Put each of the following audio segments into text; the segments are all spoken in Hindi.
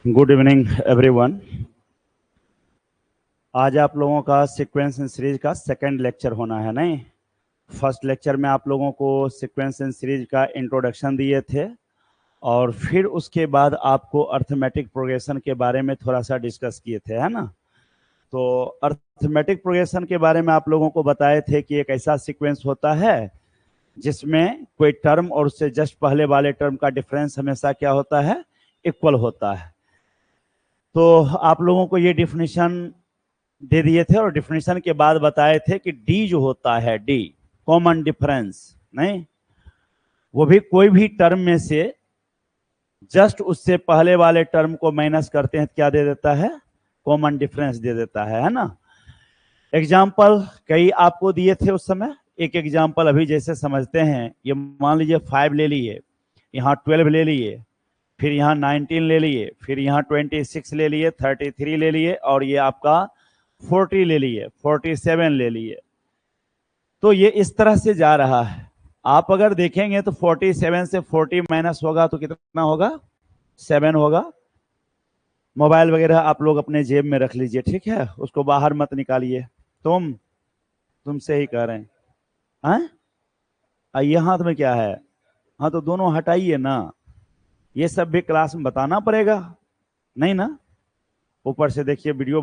Good evening everyone. आज आप लोगों का सीक्वेंस इन सीरीज का सेकंड लेक्चर होना है। नहीं, फर्स्ट लेक्चर में आप लोगों को सीक्वेंस इन सीरीज का इंट्रोडक्शन दिए थे और फिर उसके बाद आपको अर्थमेटिक प्रोग्रेशन के बारे में थोड़ा सा डिस्कस किए थे, है ना। तो अर्थमेटिक प्रोग्रेशन के बारे में आप लोगों को बताए थे कि एक ऐसा सीक्वेंस होता है जिसमें कोई टर्म और उससे जस्ट पहले वाले टर्म का डिफरेंस हमेशा क्या होता है, इक्वल होता है। तो आप लोगों को ये डिफिनेशन दे दिए थे और डिफिनेशन के बाद बताए थे कि डी जो होता है, डी कॉमन डिफरेंस नहीं, वो भी कोई भी टर्म में से जस्ट उससे पहले वाले टर्म को माइनस करते हैं, क्या दे देता है, कॉमन डिफरेंस दे देता है ना। एग्जाम्पल कई आपको दिए थे उस समय। एक एग्जाम्पल अभी जैसे समझते हैं, ये मान लीजिए 5 ले लिए, यहाँ 12 ले लिए, फिर यहाँ 19 ले लिए, फिर यहाँ 26 ले लिए, 33 ले लिए और ये आपका 40 ले लिए, 47 ले लिए। तो ये इस तरह से जा रहा है। आप अगर देखेंगे तो 47 से 40 माइनस होगा तो कितना होगा, 7 होगा। मोबाइल वगैरह आप लोग अपने जेब में रख लीजिए, ठीक है, उसको बाहर मत निकालिए। तुमसे ही कह रहे हैं। ये हाथ में क्या है, हाँ तो दोनों हटाइए ना, ये सब भी क्लास में बताना पड़ेगा नहीं ना। ऊपर से देखिए वीडियो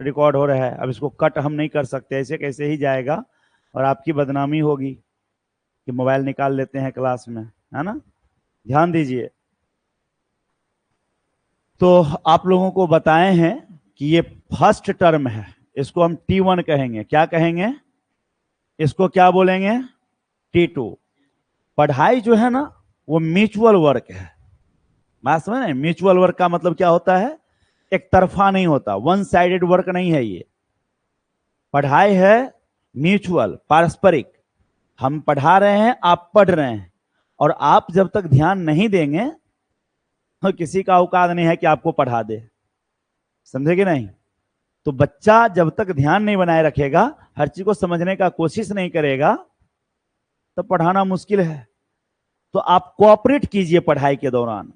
रिकॉर्ड हो रहा है, अब इसको कट हम नहीं कर सकते, ऐसे कैसे ही जाएगा और आपकी बदनामी होगी कि मोबाइल निकाल लेते हैं क्लास में, है ना। ध्यान दीजिए। तो आप लोगों को बताए हैं कि ये फर्स्ट टर्म है, इसको हम T1 कहेंगे। क्या कहेंगे, इसको क्या बोलेंगे, T2। पढ़ाई जो है ना वो म्यूचुअल वर्क है। बात समझ रहे हैं, म्यूचुअल वर्क का मतलब क्या होता है, एक तरफा नहीं होता, वन साइडेड वर्क नहीं है ये। पढ़ाई है म्यूचुअल, पारस्परिक। हम पढ़ा रहे हैं, आप पढ़ रहे हैं, और आप जब तक ध्यान नहीं देंगे तो किसी का औकात नहीं है कि आपको पढ़ा दे, समझे कि नहीं। तो बच्चा जब तक ध्यान नहीं बनाए रखेगा, हर चीज को समझने का कोशिश नहीं करेगा, तो पढ़ाना मुश्किल है। तो आप कोऑपरेट कीजिए पढ़ाई के दौरान,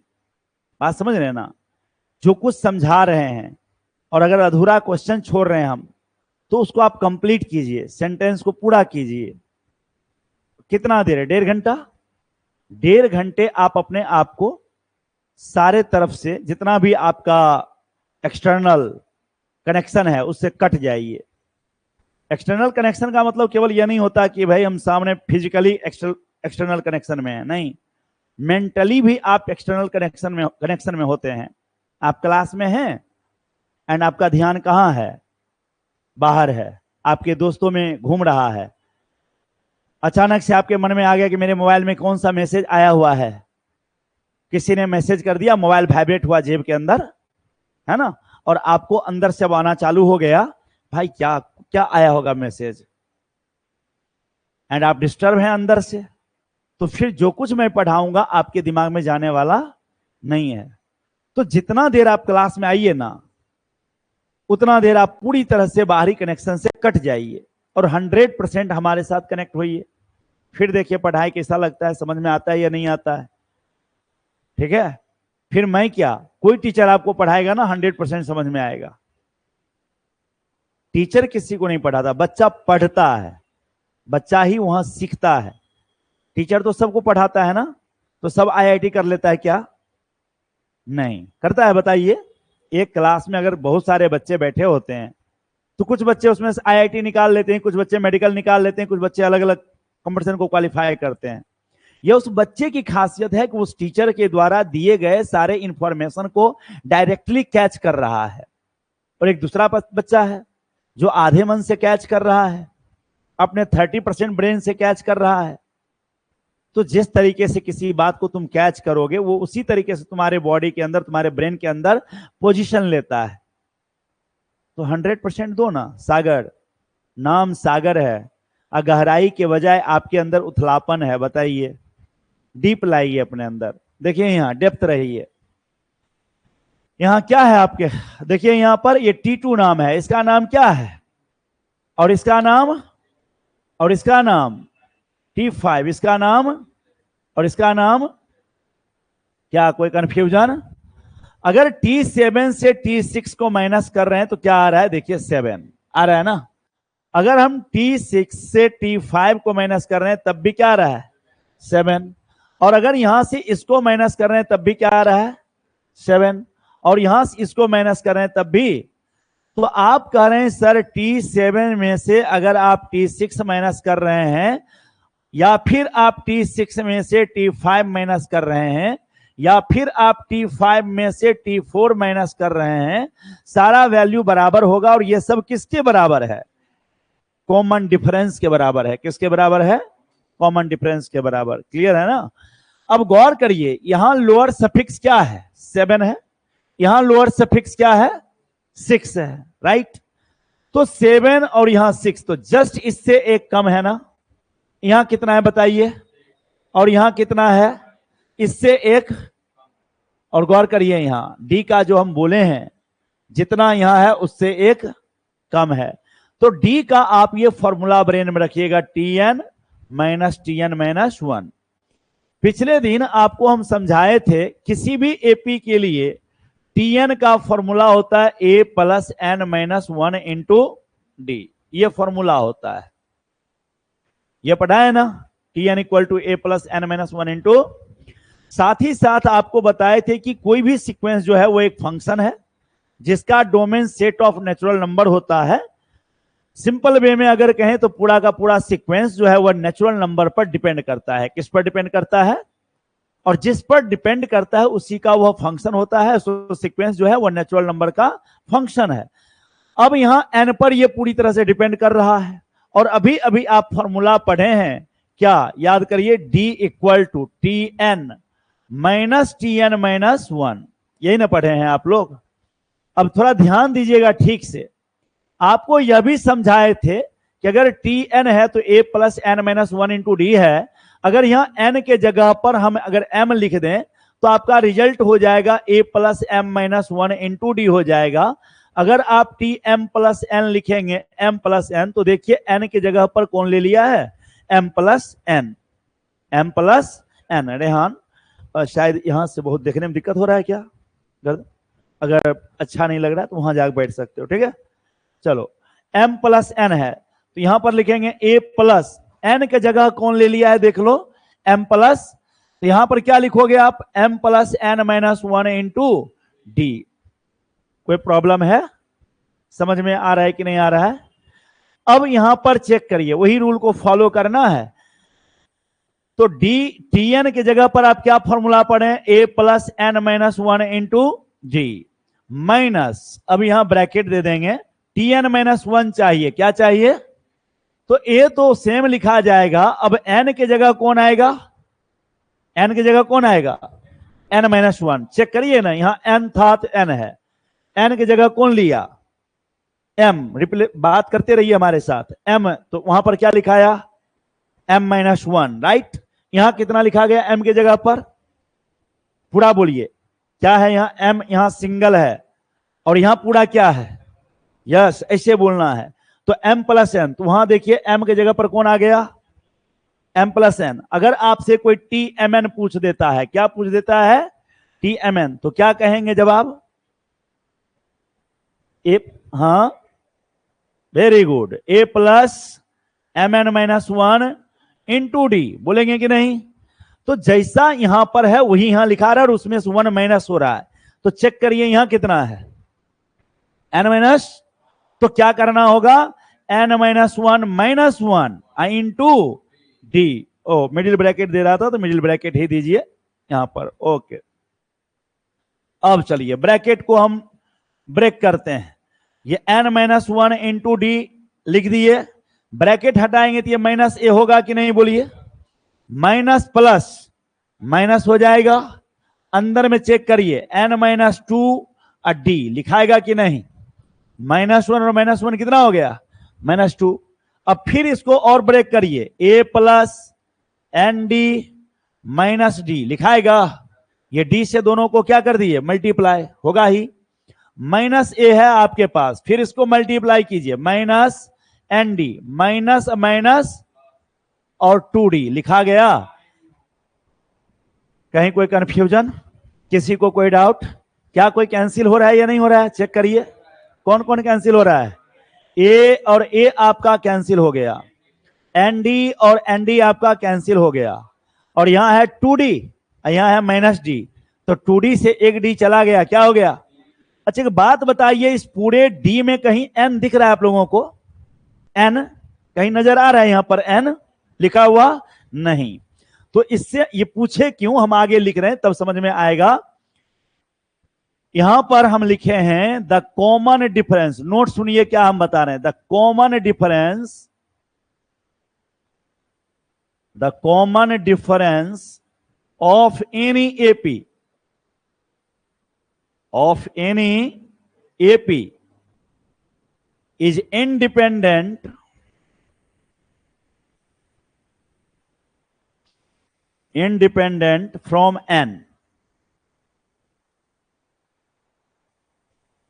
बात समझ रहे हैं ना। जो कुछ समझा रहे हैं और अगर अधूरा क्वेश्चन छोड़ रहे हैं हम, तो उसको आप कंप्लीट कीजिए, सेंटेंस को पूरा कीजिए। कितना देर है, 1.5 घंटा। 1.5 घंटे आप अपने आप को सारे तरफ से जितना भी आपका एक्सटर्नल कनेक्शन है उससे कट जाइए। एक्सटर्नल कनेक्शन का मतलब केवल यह नहीं होता कि भाई हम सामने फिजिकली एक्सटर्नल कनेक्शन में है, नहीं, मेंटली भी आप एक्सटर्नल कनेक्शन में होते हैं। आप क्लास में हैं एंड आपका ध्यान कहाँ है, बाहर है, आपके दोस्तों में घूम रहा है। अचानक से आपके मन में आ गया कि मेरे मोबाइल में कौन सा मैसेज आया हुआ है, किसी ने मैसेज कर दिया, मोबाइल वाइब्रेट हुआ जेब के अंदर, है ना, और आपको अंदर से आना चालू हो गया, भाई क्या क्या आया होगा मैसेज, एंड आप डिस्टर्ब हैं अंदर से। तो फिर जो कुछ मैं पढ़ाऊंगा आपके दिमाग में जाने वाला नहीं है। तो जितना देर आप क्लास में आइए ना, उतना देर आप पूरी तरह से बाहरी कनेक्शन से कट जाइए और 100% हमारे साथ कनेक्ट होइए। फिर देखिए पढ़ाई कैसा लगता है, समझ में आता है या नहीं आता है, ठीक है। फिर मैं क्या, कोई टीचर आपको पढ़ाएगा ना 100% समझ में आएगा। टीचर किसी को नहीं पढ़ाता, बच्चा पढ़ता है, बच्चा ही वहां सीखता है। टीचर तो सबको पढ़ाता है ना, तो सब IIT कर लेता है क्या, नहीं करता है, बताइए। एक क्लास में अगर बहुत सारे बच्चे बैठे होते हैं तो कुछ बच्चे उसमें से IIT निकाल लेते हैं, कुछ बच्चे मेडिकल निकाल लेते हैं, कुछ बच्चे अलग अलग कंपटीशन को क्वालिफाई करते हैं। यह उस बच्चे की खासियत है कि उस टीचर के द्वारा दिए गए सारे इंफॉर्मेशन को डायरेक्टली कैच कर रहा है। और एक दूसरा बच्चा है जो आधे मन से कैच कर रहा है, अपने 30% ब्रेन से कैच कर रहा है। तो जिस तरीके से किसी बात को तुम कैच करोगे, वो उसी तरीके से तुम्हारे बॉडी के अंदर, तुम्हारे ब्रेन के अंदर पोजीशन लेता है। तो 100% दो ना। सागर, नाम सागर है, गहराई के बजाय आपके अंदर उथलापन है, बताइए। डीप लाइए अपने अंदर, देखिए यहाँ डेप्थ रहिए। यहाँ क्या है आपके, देखिए यहाँ पर ये T2 नाम है, इसका नाम क्या है, और इसका नाम, और इसका नाम T5, इसका नाम, और इसका नाम क्या, कोई कंफ्यूजन। अगर T7 से T6 को माइनस कर रहे हैं तो क्या आ रहा है, देखिए 7 आ रहा है ना। अगर हम T6 से T5 को माइनस कर रहे हैं तब भी क्या आ रहा है, 7। और अगर यहां से इसको माइनस कर रहे हैं तब भी क्या आ रहा है, 7। और यहां से इसको माइनस कर रहे हैं तब भी। तो आप कह रहे हैं सर T7 में से अगर आप T6 माइनस कर रहे हैं, या फिर आप T6 में से T5 माइनस कर रहे हैं, या फिर आप T5 में से T4 माइनस कर रहे हैं, सारा वैल्यू बराबर होगा। और ये सब किसके बराबर है, कॉमन डिफरेंस के बराबर है। किसके बराबर है, कॉमन डिफरेंस के बराबर। क्लियर है ना। अब गौर करिए, यहां लोअर सफिक्स क्या है, 7 है, यहां लोअर सफिक्स क्या है, 6 है, राइट। तो 7 और यहां 6, तो जस्ट इससे एक कम है ना। यहां कितना है बताइए, और यहां कितना है, इससे एक। और गौर करिए यहां डी का जो हम बोले हैं, जितना यहां है उससे एक कम है। तो डी का आप ये फॉर्मूला ब्रेन में रखिएगा, Tn माइनस Tn माइनस 1। पिछले दिन आपको हम समझाए थे, किसी भी एपी के लिए Tn का फॉर्मूला होता है a plus N minus 1 into d. ये फॉर्मूला होता है, ये पढ़ा है ना, Tn equal to a plus N minus 1 into. साथ ही साथ आपको बताए थे कि कोई भी सीक्वेंस जो है वो एक फंक्शन है जिसका domain set of natural number होता है। सिंपल वे में अगर कहें तो पूरा का पूरा सीक्वेंस जो है वह नेचुरल नंबर पर डिपेंड करता है। किस पर डिपेंड करता है, और जिस पर डिपेंड करता है उसी का वह फंक्शन होता है। तो सीक्वेंस जो है वह नेचुरल नंबर का फंक्शन है। अब यहां एन पर यह पूरी तरह से डिपेंड कर रहा है। और अभी अभी आप फॉर्मूला पढ़े हैं, क्या याद करिए, d equal to t n minus Tn minus 1, यही ना पढ़े हैं आप लोग। अब थोड़ा ध्यान दीजिएगा ठीक से, आपको यह भी समझाए थे कि अगर Tn है तो a plus N minus 1 into d है। अगर यहां n के जगह पर हम अगर m लिख दें तो आपका रिजल्ट हो जाएगा a plus m minus 1 into d हो जाएगा। अगर आप Tm प्लस एन लिखेंगे, m प्लस एन, तो देखिए n की जगह पर कौन ले लिया है, m plus n, m plus n. Rehan शायद यहां से बहुत देखने में दिक्कत हो रहा है क्या, अगर अच्छा नहीं लग रहा है तो वहां जाकर बैठ सकते हो, ठीक है। चलो, m प्लस एन है तो यहां पर लिखेंगे a प्लस एन के जगह कौन ले लिया है, देख लो, m प्लस। तो यहां पर क्या लिखोगे आप, m plus N minus 1 into d. कोई प्रॉब्लम है, समझ में आ रहा है कि नहीं आ रहा है। अब यहां पर चेक करिए, वही रूल को फॉलो करना है। तो Tn की जगह पर आप क्या फॉर्मूला पढ़े, a plus N minus 1 into g minus, अब यहां ब्रैकेट दे देंगे, Tn माइनस 1 चाहिए, क्या चाहिए, तो a तो सेम लिखा जाएगा। अब n की जगह कौन आएगा, n की जगह कौन आएगा, n माइनस 1। चेक करिए ना, यहां n था तो n है, n की जगह कौन लिया, m। बात करते रहिए हमारे साथ, m, तो वहां पर क्या लिखाया, m माइनस 1, राइट। यहां कितना लिखा गया m की जगह पर, पूरा बोलिए क्या है, यहां m, यहां सिंगल है, और यहां पूरा क्या है, यस, ऐसे बोलना है। तो m प्लस एन, तो वहां देखिए m की जगह पर कौन आ गया, m प्लस एन। अगर आपसे कोई Tmn पूछ देता है, क्या पूछ देता है, Tmn, तो क्या कहेंगे जवाब, ए, हाँ, very good, a plus m n minus 1 into d, बोलेंगे कि नहीं। तो जैसा यहां पर है वही यहां लिखा रहा है, और उसमें से 1 माइनस हो रहा है। तो चेक करिए यहां कितना है, n माइनस, तो क्या करना होगा, n minus 1 minus 1 into D. ओ, मिडिल ब्रैकेट दे रहा था तो मिडिल ब्रैकेट ही दीजिए यहां पर, ओके। अब चलिए ब्रैकेट को हम ब्रेक करते हैं, ये n माइनस 1 इंटू डी लिख दिए, ब्रैकेट हटाएंगे तो ये माइनस ए होगा कि नहीं, बोलिए, माइनस प्लस माइनस हो जाएगा। अंदर में चेक करिए, n माइनस 2 और डी लिखाएगा कि नहीं, माइनस 1 और माइनस 1 कितना हो गया, माइनस 2। अब फिर इसको और ब्रेक करिए, a plus N D minus D लिखाएगा, ये डी से दोनों को क्या कर दिए, मल्टीप्लाई, होगा ही। माइनस ए है आपके पास, फिर इसको मल्टीप्लाई कीजिए, minus n D, minus minus और 2d लिखा गया। कहीं कोई कंफ्यूजन, किसी को कोई डाउट, क्या कोई कैंसिल हो रहा है या नहीं हो रहा है? चेक करिए कौन कौन कैंसिल हो रहा है। ए और ए आपका कैंसिल हो गया, एनडी और एनडी आपका कैंसिल हो गया, और यहां है 2d, यहां है -d, तो 2d से एक d चला गया, क्या हो गया? अच्छा एक बात बताइए, इस पूरे d में कहीं n दिख रहा है आप लोगों को? n कहीं नजर आ रहा है यहां पर n लिखा हुआ? नहीं। तो इससे ये पूछे क्यों, हम आगे लिख रहे हैं तब समझ में आएगा। यहां पर हम लिखे हैं द कॉमन डिफरेंस, नोट सुनिए क्या हम बता रहे हैं। The common difference of any AP is independent from N.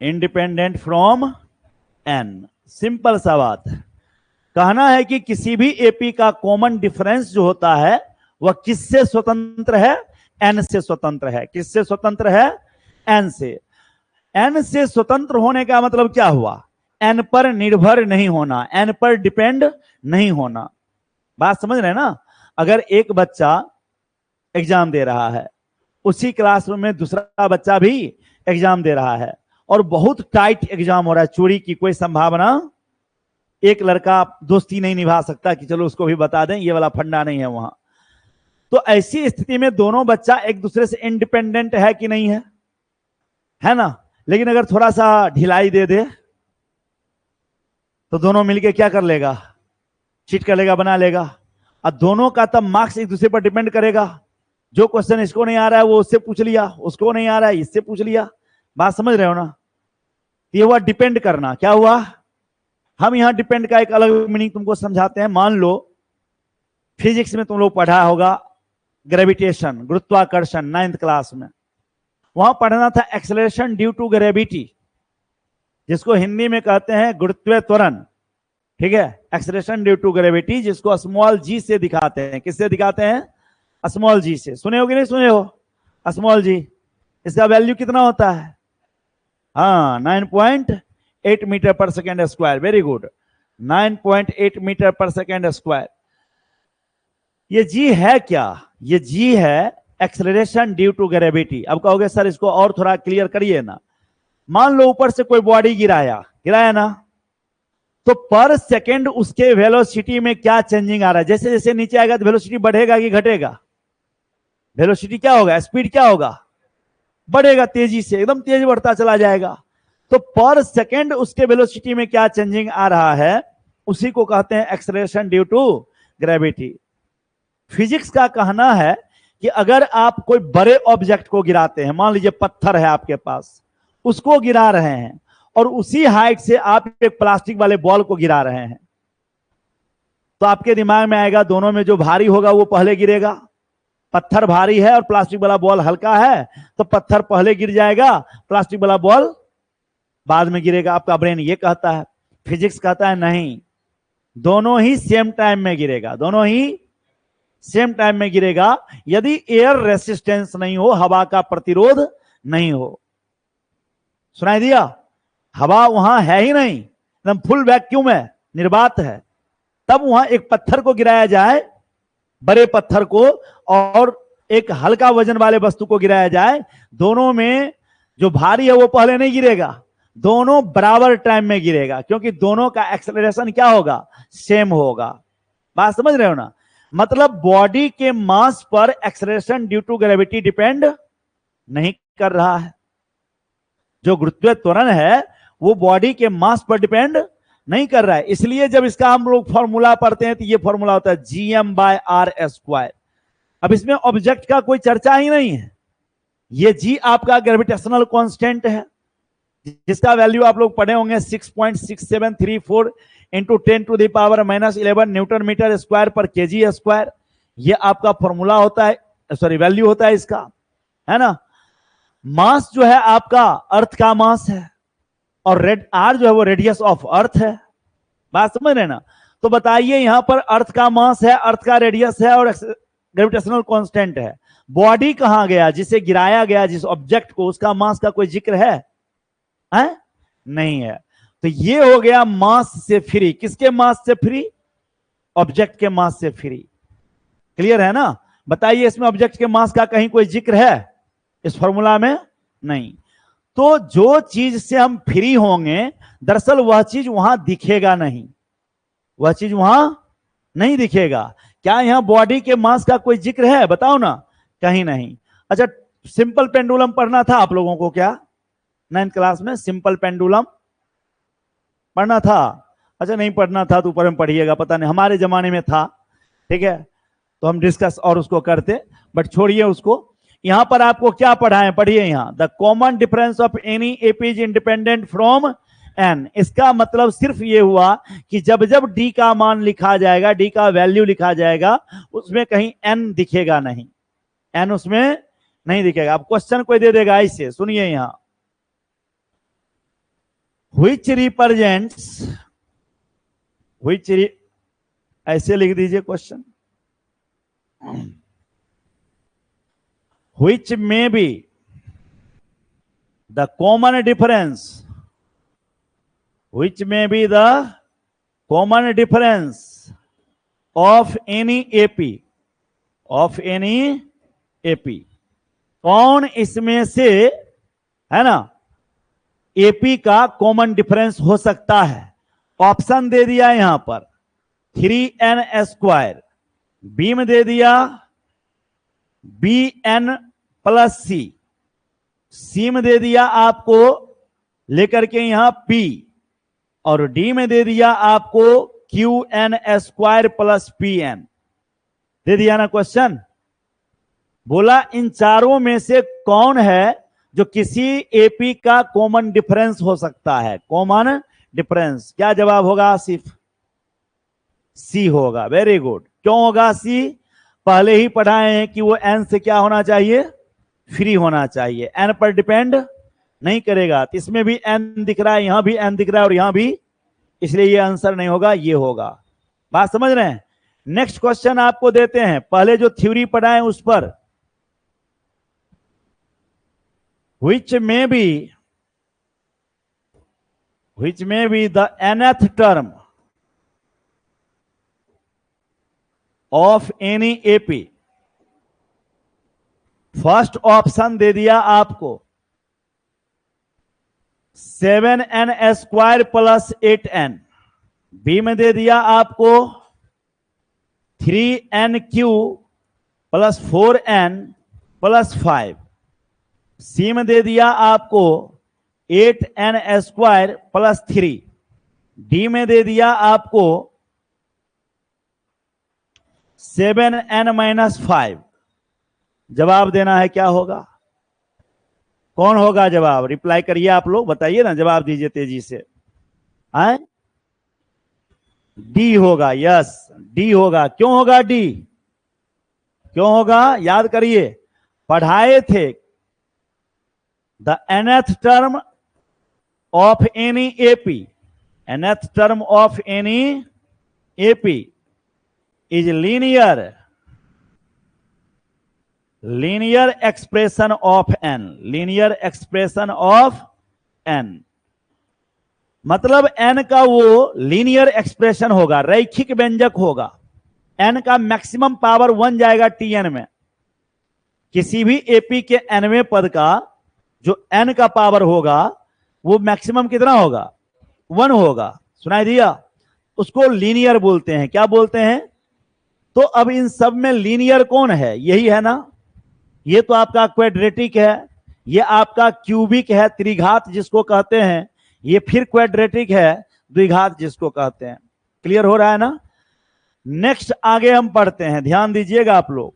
Independent from n। Simple सा बात कहना है कि किसी भी एपी का कॉमन डिफरेंस जो होता है वह किससे स्वतंत्र है? n से स्वतंत्र है। किससे स्वतंत्र है? n से। n से स्वतंत्र होने का मतलब क्या हुआ? n पर निर्भर नहीं होना, n पर डिपेंड नहीं होना। बात समझ रहे हैं ना? अगर एक बच्चा एग्जाम दे रहा है, उसी क्लासरूम में दूसरा बच्चा भी एग्जाम दे रहा है, और बहुत टाइट एग्जाम हो रहा है, चोरी की कोई संभावना, एक लड़का दोस्ती नहीं निभा सकता कि चलो उसको भी बता दें, ये वाला फंडा नहीं है वहां। तो ऐसी स्थिति में दोनों बच्चा एक दूसरे से इंडिपेंडेंट है कि नहीं है? है ना? लेकिन अगर थोड़ा सा ढिलाई दे दे तो दोनों मिलके क्या कर लेगा? चीट कर लेगा, बना लेगा। और दोनों का तब मार्क्स एक दूसरे पर डिपेंड करेगा। जो क्वेश्चन इसको नहीं आ रहा है वो उससे पूछ लिया, उसको नहीं आ रहा है इससे पूछ लिया। बात समझ रहे हो ना? ये हुआ डिपेंड करना। क्या हुआ? हम यहां डिपेंड का एक अलग मीनिंग तुमको समझाते हैं। मान लो फिजिक्स में तुम लोग पढ़ा होगा ग्रेविटेशन, गुरुत्वाकर्षण, 9th क्लास में। वहां पढ़ना था एक्सेलरेशन ड्यू टू ग्रेविटी, जिसको हिंदी में कहते हैं गुरुत्वीय त्वरण। ठीक है, एक्सेलरेशन ड्यू टू ग्रेविटी, जिसको स्मॉल जी से दिखाते हैं। किससे दिखाते हैं? स्मॉल जी से। सुने हो कि नहीं सुने हो? स्मॉल जी, इसका वैल्यू कितना होता है? हाँ, 9.8 metre per second square. Very good, 9.8 metre per second square. ये जी है क्या? ये जी है एक्सेलरेशन ड्यू टू ग्रेविटी। अब कहोगे सर इसको और थोड़ा क्लियर करिए ना। मान लो ऊपर से कोई बॉडी गिराया ना, तो पर सेकेंड उसके वेलोसिटी में क्या चेंजिंग आ रहा है? जैसे जैसे नीचे आएगा तो वेलोसिटी बढ़ेगा कि घटेगा? वेलोसिटी क्या होगा? स्पीड क्या होगा? बढ़ेगा, तेजी से, एकदम तेज बढ़ता चला जाएगा। तो पर सेकेंड उसके वेलोसिटी में क्या चेंजिंग आ रहा है, उसी को कहते हैं acceleration due to gravity. Physics का कहना है कि अगर आप कोई बड़े ऑब्जेक्ट को गिराते हैं, मान लीजिए पत्थर है आपके पास, उसको गिरा रहे हैं, और उसी हाइट से आप एक प्लास्टिक वाले बॉल को गिरा रहे हैं, तो आपके दिमाग में आएगा दोनों में जो भारी होगा वो पहले गिरेगा। पत्थर भारी है और प्लास्टिक वाला बॉल हल्का है, तो पत्थर पहले गिर जाएगा, प्लास्टिक वाला बॉल बाद में गिरेगा। आपका ब्रेन ये कहता है। फिजिक्स कहता है नहीं, दोनों ही सेम टाइम में गिरेगा, दोनों ही सेम टाइम में गिरेगा, यदि एयर रेसिस्टेंस नहीं हो, हवा का प्रतिरोध नहीं हो। सुनाई दिया? हवा वहां है ही नहीं, एकदम फुल वैक्यूम है, निर्वात है। तब वहां एक पत्थर को गिराया जाए, बड़े पत्थर को, और एक हल्का वजन वाले वस्तु को गिराया जाए, दोनों में जो भारी है वो पहले नहीं गिरेगा, दोनों बराबर टाइम में गिरेगा, क्योंकि दोनों का एक्सेलरेशन क्या होगा? सेम होगा। बात समझ रहे हो ना? मतलब बॉडी के मास पर acceleration due to gravity depend नहीं कर रहा है। जो गुरुत्वीय त्वरण है वो बॉडी के मास पर डिपेंड नहीं कर रहा है। इसलिए जब इसका हम लोग फॉर्मूला पढ़ते हैं तो ये फॉर्मूला होता है gm/r²। अब इसमें ऑब्जेक्ट का कोई चर्चा ही नहीं है। ये जी आपका ग्रेविटेशनल कांस्टेंट है, जिसका वैल्यू आप लोग पढ़े होंगे 6.6734 इंटू 10⁻⁻11 न्यूटन मीटर स्क्वायर पर केजी स्क्वायर। ये आपका फॉर्मूला होता है, सॉरी वैल्यू होता है इसका, है ना। मास जो है आपका अर्थ का मास है, और आर जो है वो रेडियस ऑफ अर्थ है। बात समझ रहे ना? तो बताइए यहां पर अर्थ का मास है, अर्थ का रेडियस है, और ग्रेविटेशनल कांस्टेंट है, बॉडी कहां गया, जिसे गिराया गया, जिस ऑब्जेक्ट को, उसका मास का कोई जिक्र है? नहीं है। तो ये हो गया मास से फ्री। किसके मास से फ्री? ऑब्जेक्ट के मास से फ्री। क्लियर है ना? बताइए, इसमें ऑब्जेक्ट के मास का कहीं कोई जिक्र है इस फॉर्मूला में? नहीं। तो जो चीज से हम फ्री होंगे, दरअसल वह चीज वहां दिखेगा नहीं, वह चीज वहां नहीं दिखेगा। क्या यहां बॉडी के मास का कोई जिक्र है? बताओ ना, कहीं नहीं। अच्छा, सिंपल पेंडुलम पढ़ना था आप लोगों को क्या 9th क्लास में? सिंपल पेंडुलम पढ़ना था? अच्छा, नहीं पढ़ना था तो ऊपर में पढ़िएगा, पता नहीं, हमारे जमाने में था। ठीक है, तो हम डिस्कस और उसको करते, बट छोड़िए उसको। यहां पर आपको क्या पढ़ाएं, पढ़िए यहां, the common difference of any AP is independent from n. इसका मतलब सिर्फ ये हुआ कि जब जब डी का मान लिखा जाएगा, डी का वैल्यू लिखा जाएगा, उसमें कहीं एन दिखेगा नहीं, एन उसमें नहीं दिखेगा। अब क्वेश्चन कोई दे देगा ऐसे, सुनिए यहां, व्हिच रिप्रेजेंट्स, व्हिच, ऐसे लिख दीजिए question, which may be the common difference, which may be the common difference of any AP, of any AP। कौन इसमें से, है ना, एपी का कॉमन डिफरेंस हो सकता है? ऑप्शन दे दिया यहां पर 3n², बी में दे दिया BN+C, सी में दे दिया आपको लेकर के यहां P, और डी में दे दिया आपको QN² + PN। दे दिया ना क्वेश्चन? बोला इन चारों में से कौन है जो किसी एपी का कॉमन डिफरेंस हो सकता है? कॉमन डिफरेंस, क्या जवाब होगा आसिफ? सी होगा। Very good. क्यों होगा सी? पहले ही पढ़ाए हैं कि वो एन से क्या होना चाहिए? फ्री होना चाहिए, एन पर डिपेंड नहीं करेगा। तो इसमें भी एन दिख रहा है, यहां भी एन दिख रहा है, और यहां भी, इसलिए ये आंसर नहीं होगा, ये होगा। बात समझ रहे हैं? नेक्स्ट क्वेश्चन आपको देते हैं, पहले जो थ्योरी पढ़ाए उस पर, which may be the nth term of any AP। First option दे दिया आपको 7n² + 8n, बी में दे दिया आपको 3nq + 4n + 5, सी में दे दिया आपको 8n² + 3, डी में दे दिया आपको 7n - 5। जवाब देना है, क्या होगा? कौन होगा जवाब? रिप्लाई करिए आप लोग, बताइए ना, जवाब दीजिए तेजी से। आए? डी होगा। यस, डी होगा। क्यों होगा डी? क्यों होगा? याद करिए, पढ़ाए थे, the nth term of any AP, nth term of any AP is linear, linear expression of n, linear expression of n. मतलब एन का वो लीनियर एक्सप्रेशन होगा, रैखिक व्यंजक होगा। एन का मैक्सिमम पावर 1 जाएगा टीएन में। किसी भी एपी के एनवें पद का जो एन का पावर होगा वो मैक्सिमम कितना होगा? 1 होगा। सुनाई दिया? उसको लीनियर बोलते हैं। क्या बोलते हैं? तो अब इन सब में लीनियर कौन है? यही है ना। ये तो आपका क्वाड्रेटिक है, ये आपका क्यूबिक है, त्रिघात जिसको कहते हैं, ये फिर क्वाड्रेटिक है, द्विघात जिसको कहते हैं। क्लियर हो रहा है ना? नेक्स्ट आगे हम पढ़ते हैं, ध्यान दीजिएगा आप लोग।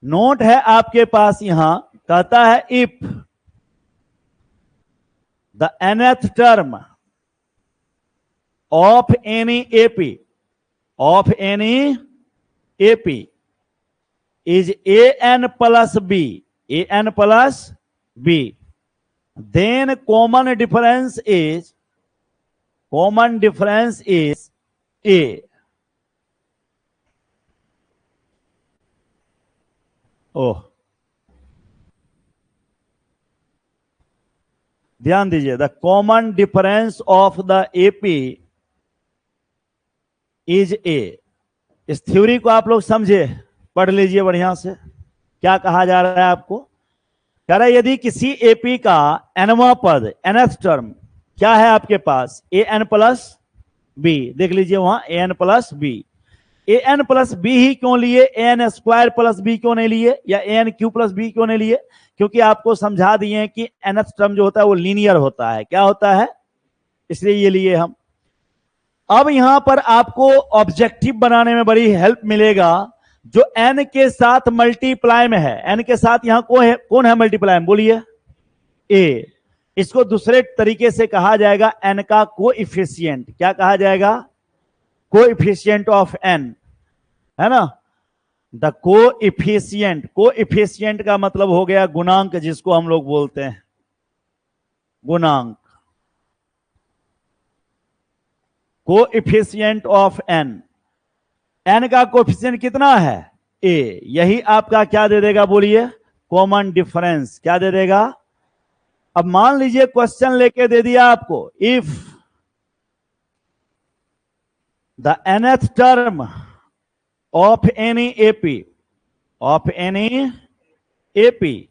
नोट है आपके पास, यहां कहता है if the nth term of any AP, of any AP is an plus b, an plus b, then common difference is a। ओह, ध्यान दीजिए, the common difference of the AP is a. इस थ्योरी को आप लोग समझे, पढ़ लीजिए बढ़िया से। क्या कहा जा रहा है आपको? कह रहा है यदि किसी एपी का एनवा पद, nth टर्म क्या है आपके पास, ए एन प्लस बी, देख लीजिए वहां A N plus B. A N plus B ही क्यों लिए, A N square plus B क्यों नहीं लिए, या A N Q plus B क्यों नहीं लिए? क्योंकि आपको समझा दिए कि nth टर्म जो होता है वो लीनियर होता है। क्या होता है? इसलिए ये लिए हम। अब यहां पर आपको ऑब्जेक्टिव बनाने में बड़ी हेल्प मिलेगा। जो n के साथ मल्टीप्लाई में है, n के साथ यहां कौन है मल्टीप्लाई में, बोलिए? a। इसको दूसरे तरीके से कहा जाएगा n का कोएफिशिएंट। क्या कहा जाएगा? कोएफिशिएंट ऑफ n, है ना। द कोएफिशिएंट, कोएफिशिएंट का मतलब हो गया गुणांक, जिसको हम लोग बोलते हैं गुणांक। कोएफिशिएंट ऑफ n, n का कोएफिशिएंट कितना है? a। यही आपका क्या दे देगा, बोलिए? Common difference. क्या दे देगा? अब मान लीजिए क्वेश्चन लेके दे दिया आपको, if the nth term of any AP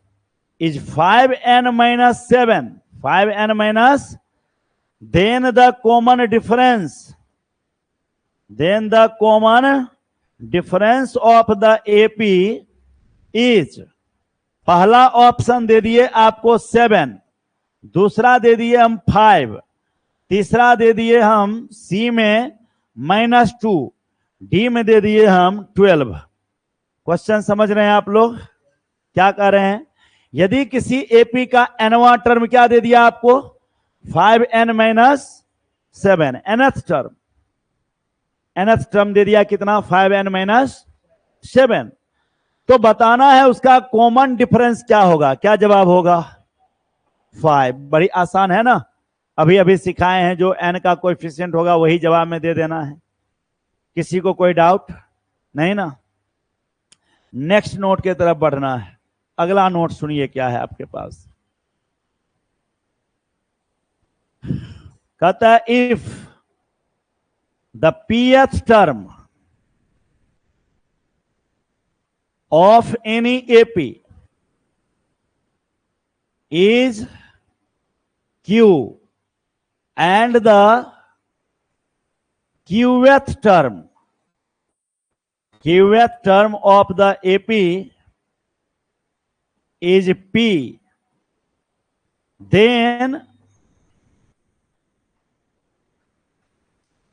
is 5n minus 7, 5n minus, then the common difference of the AP is, पहला ऑप्शन दे दिए आपको 7, दूसरा दे दिए हम 5, तीसरा दे दिए हम सी में -2, डी में दे दिए हम 12। क्वेश्चन समझ रहे हैं आप लोग? क्या कर रहे हैं? यदि किसी एपी का एनवा टर्म क्या दे दिया आपको, 5n minus 7, nth टर्म दे दिया कितना, 5n minus 7। तो बताना है उसका कॉमन डिफरेंस क्या होगा। क्या जवाब होगा? 5। बड़ी आसान है ना, अभी अभी सिखाए हैं। जो n का कोएफिशिएंट होगा वही जवाब में दे देना है। किसी को कोई डाउट नहीं ना? नेक्स्ट नोट की तरफ बढ़ना है। अगला नोट सुनिए क्या है आपके पास। कहता है if the pth term of any AP is Q and the qth term of the AP is P, then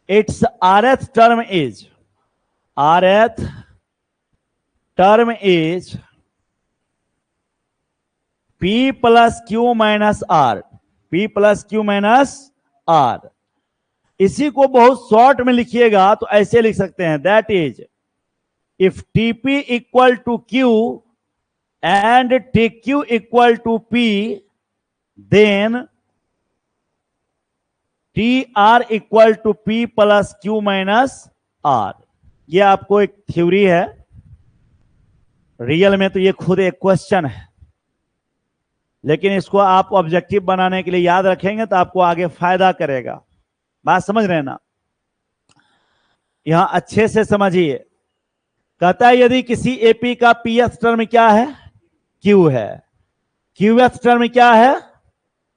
its rth term is P plus Q minus R, P plus Q minus R। इसी को बहुत शॉर्ट में लिखिएगा तो ऐसे लिख सकते हैं, that is if TP equal to Q and TQ equal to P, then TR equal to P plus Q minus R। ये आपको एक थ्योरी है, रियल में तो ये खुद एक क्वेश्चन है, लेकिन इसको आप ऑब्जेक्टिव बनाने के लिए याद रखेंगे तो आपको आगे फायदा करेगा। बात समझ रहे हैं ना? यहां अच्छे से समझिए। कहता है यदि किसी एपी का pth टर्म क्या है, Q है, qth टर्म क्या है,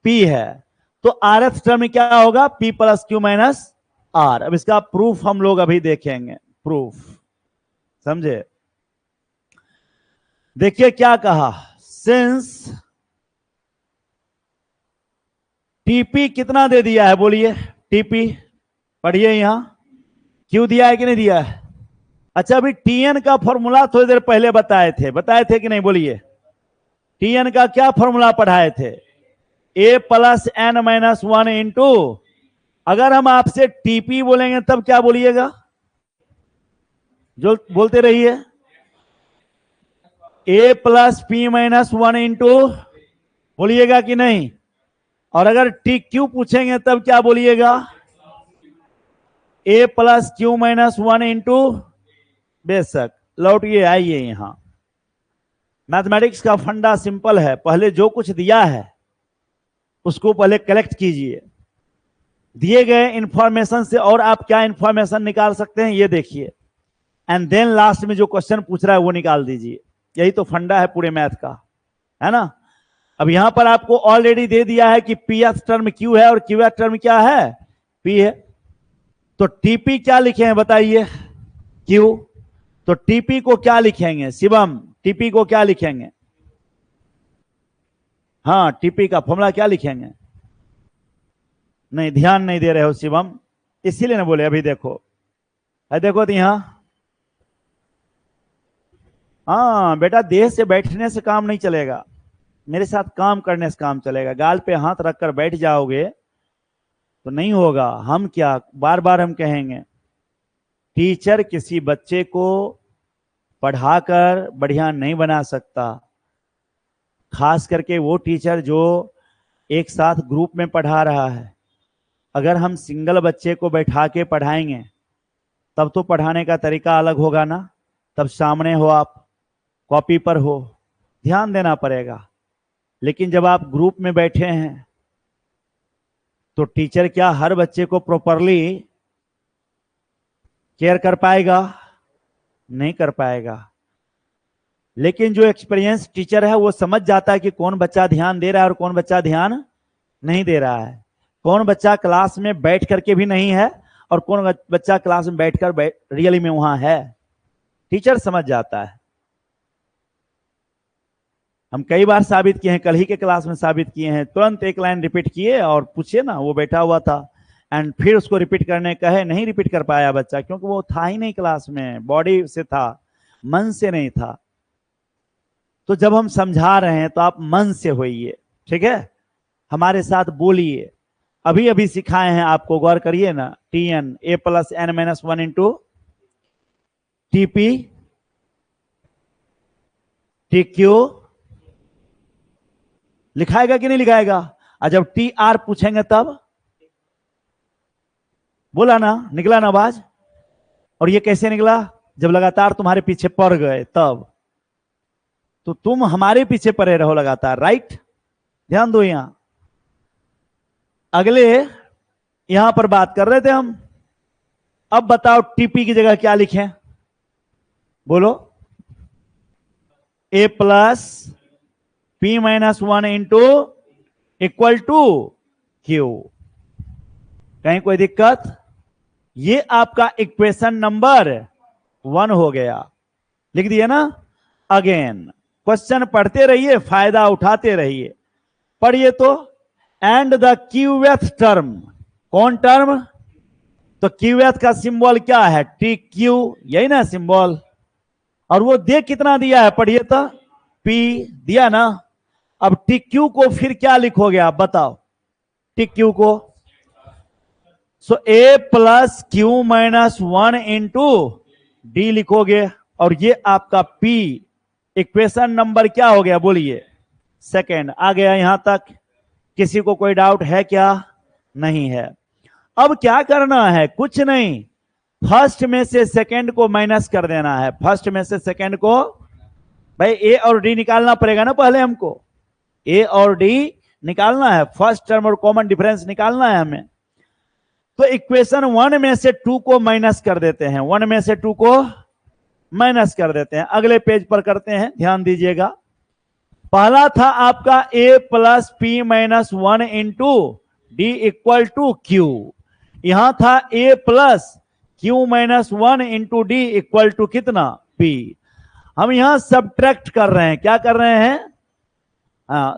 P है, तो rth टर्म क्या होगा, P plus Q minus R। अब इसका प्रूफ हम लोग अभी देखेंगे, प्रूफ समझे? देखिए क्या कहा, सिंस टीपी कितना दे दिया है, बोलिए? टीपी पढ़िए, यहां क्यों दिया है कि नहीं दिया है? अच्छा, अभी टीएन का फॉर्मूला थोड़ी देर पहले बताए थे कि नहीं, बोलिए? टीएन का क्या फॉर्मूला पढ़ाए थे? ए प्लस एन माइनस 1 इंटू, अगर हम आपसे टीपी बोलेंगे तब क्या बोलिएगा, जो बोलते रहिए, ए प्लस पी माइनस 1 इंटू, बोलिएगा कि नहीं? और अगर टी क्यू पूछेंगे तब क्या बोलिएगा, ए प्लस क्यू माइनस 1 इंटू। बेशक लौटिए, आइए यहां, मैथमेटिक्स का फंडा सिंपल है, पहले जो कुछ दिया है उसको पहले कलेक्ट कीजिए, दिए गए इंफॉर्मेशन से और आप क्या इंफॉर्मेशन निकाल सकते हैं ये देखिए, एंड देन लास्ट में जो क्वेश्चन पूछ रहा है वो निकाल दीजिए। यही तो फंडा है पूरे मैथ का, है ना। अब यहां पर आपको ऑलरेडी दे दिया है कि पीएफ टर्म क्यू है और क्यूएफ टर्म क्या है, पी है। तो टीपी क्या लिखे हैं बताइए, क्यू। तो टीपी को क्या लिखेंगे शिवम, टीपी को क्या लिखेंगे, हाँ टीपी का फॉर्मूला क्या लिखेंगे, नहीं ध्यान नहीं दे रहे हो शिवम, इसीलिए ना बोले। अभी देखो, देखो तो यहां, हाँ बेटा देह से बैठने से काम नहीं चलेगा, मेरे साथ काम करने से काम चलेगा। गाल पे हाथ रखकर बैठ जाओगे तो नहीं होगा। हम क्या बार बार हम कहेंगे, टीचर किसी बच्चे को पढ़ाकर बढ़िया नहीं बना सकता, खास करके वो टीचर जो एक साथ ग्रुप में पढ़ा रहा है। अगर हम सिंगल बच्चे को बैठा के पढ़ाएंगे तब तो पढ़ाने का तरीका अलग होगा ना, तब सामने हो आप, कॉपी पर हो, ध्यान देना पड़ेगा। लेकिन जब आप ग्रुप में बैठे हैं तो टीचर क्या हर बच्चे को प्रॉपरली केयर कर पाएगा, नहीं कर पाएगा। लेकिन जो एक्सपीरियंस टीचर है वो समझ जाता है कि कौन बच्चा ध्यान दे रहा है और कौन बच्चा ध्यान नहीं दे रहा है, कौन बच्चा क्लास में बैठ करके भी नहीं है और कौन बच्चा क्लास में बैठकर रियली में वहां है, टीचर समझ जाता है। हम कई बार साबित किए हैं, कल ही के क्लास में साबित किए हैं, तुरंत एक लाइन रिपीट किए और पूछिए ना, वो बैठा हुआ था एंड फिर उसको रिपीट करने कहे, नहीं रिपीट कर पाया बच्चा, क्योंकि वो था ही नहीं क्लास में, बॉडी से था, मन से नहीं था। तो जब हम समझा रहे हैं तो आप मन से होइए, ठीक है, हमारे साथ बोलिए। अभी अभी सिखाए हैं आपको, गौर करिए ना, T N A plus N minus one into T P T Q, लिखाएगा कि नहीं लिखाएगा। और जब टी आर पूछेंगे तब बोला ना, निकला ना आवाज। और ये कैसे निकला, जब लगातार तुम्हारे पीछे पड़ गए तब। तो तुम हमारे पीछे पड़े रहो लगातार, राइट, ध्यान दो। यहां अगले यहां पर बात कर रहे थे हम, अब बताओ टीपी की जगह क्या लिखें, बोलो। A plus P minus one into equal to Q, कहीं कोई दिक्कत। ये आपका इक्वेशन नंबर 1 हो गया, लिख दिया ना। अगेन क्वेश्चन पढ़ते रहिए, फायदा उठाते रहिए, पढ़िए तो। एंड द क्यूएथ टर्म, कौन टर्म, तो क्यूएथ का सिंबल क्या है, टी क्यू, यही ना सिंबल। और वो दे कितना दिया है, पढ़िए तो, पी दिया ना। अब टी क्यू को फिर क्या लिखोगे आप बताओ, टी क्यू को, so A plus Q minus one into D लिखोगे। और ये आपका पी इक्वेशन नंबर क्या हो गया, बोलिए, सेकेंड। आ गया यहां तक, किसी को कोई डाउट है क्या, नहीं है। अब क्या करना है, कुछ नहीं, फर्स्ट में से सेकेंड को माइनस कर देना है, फर्स्ट में से सेकेंड को। भाई ए और डी निकालना पड़ेगा ना पहले हमको, ए और डी निकालना है, फर्स्ट टर्म और कॉमन डिफरेंस निकालना है हमें। तो इक्वेशन 1 में से 2 को माइनस कर देते हैं, 1 में से 2 को माइनस कर देते हैं। अगले पेज पर करते हैं, ध्यान दीजिएगा। पहला था आपका A plus P minus one into D equal to Q, यहां था A plus Q minus one into D equal to कितना, पी। हम यहां सब्ट्रैक्ट कर रहे हैं, क्या कर रहे हैं,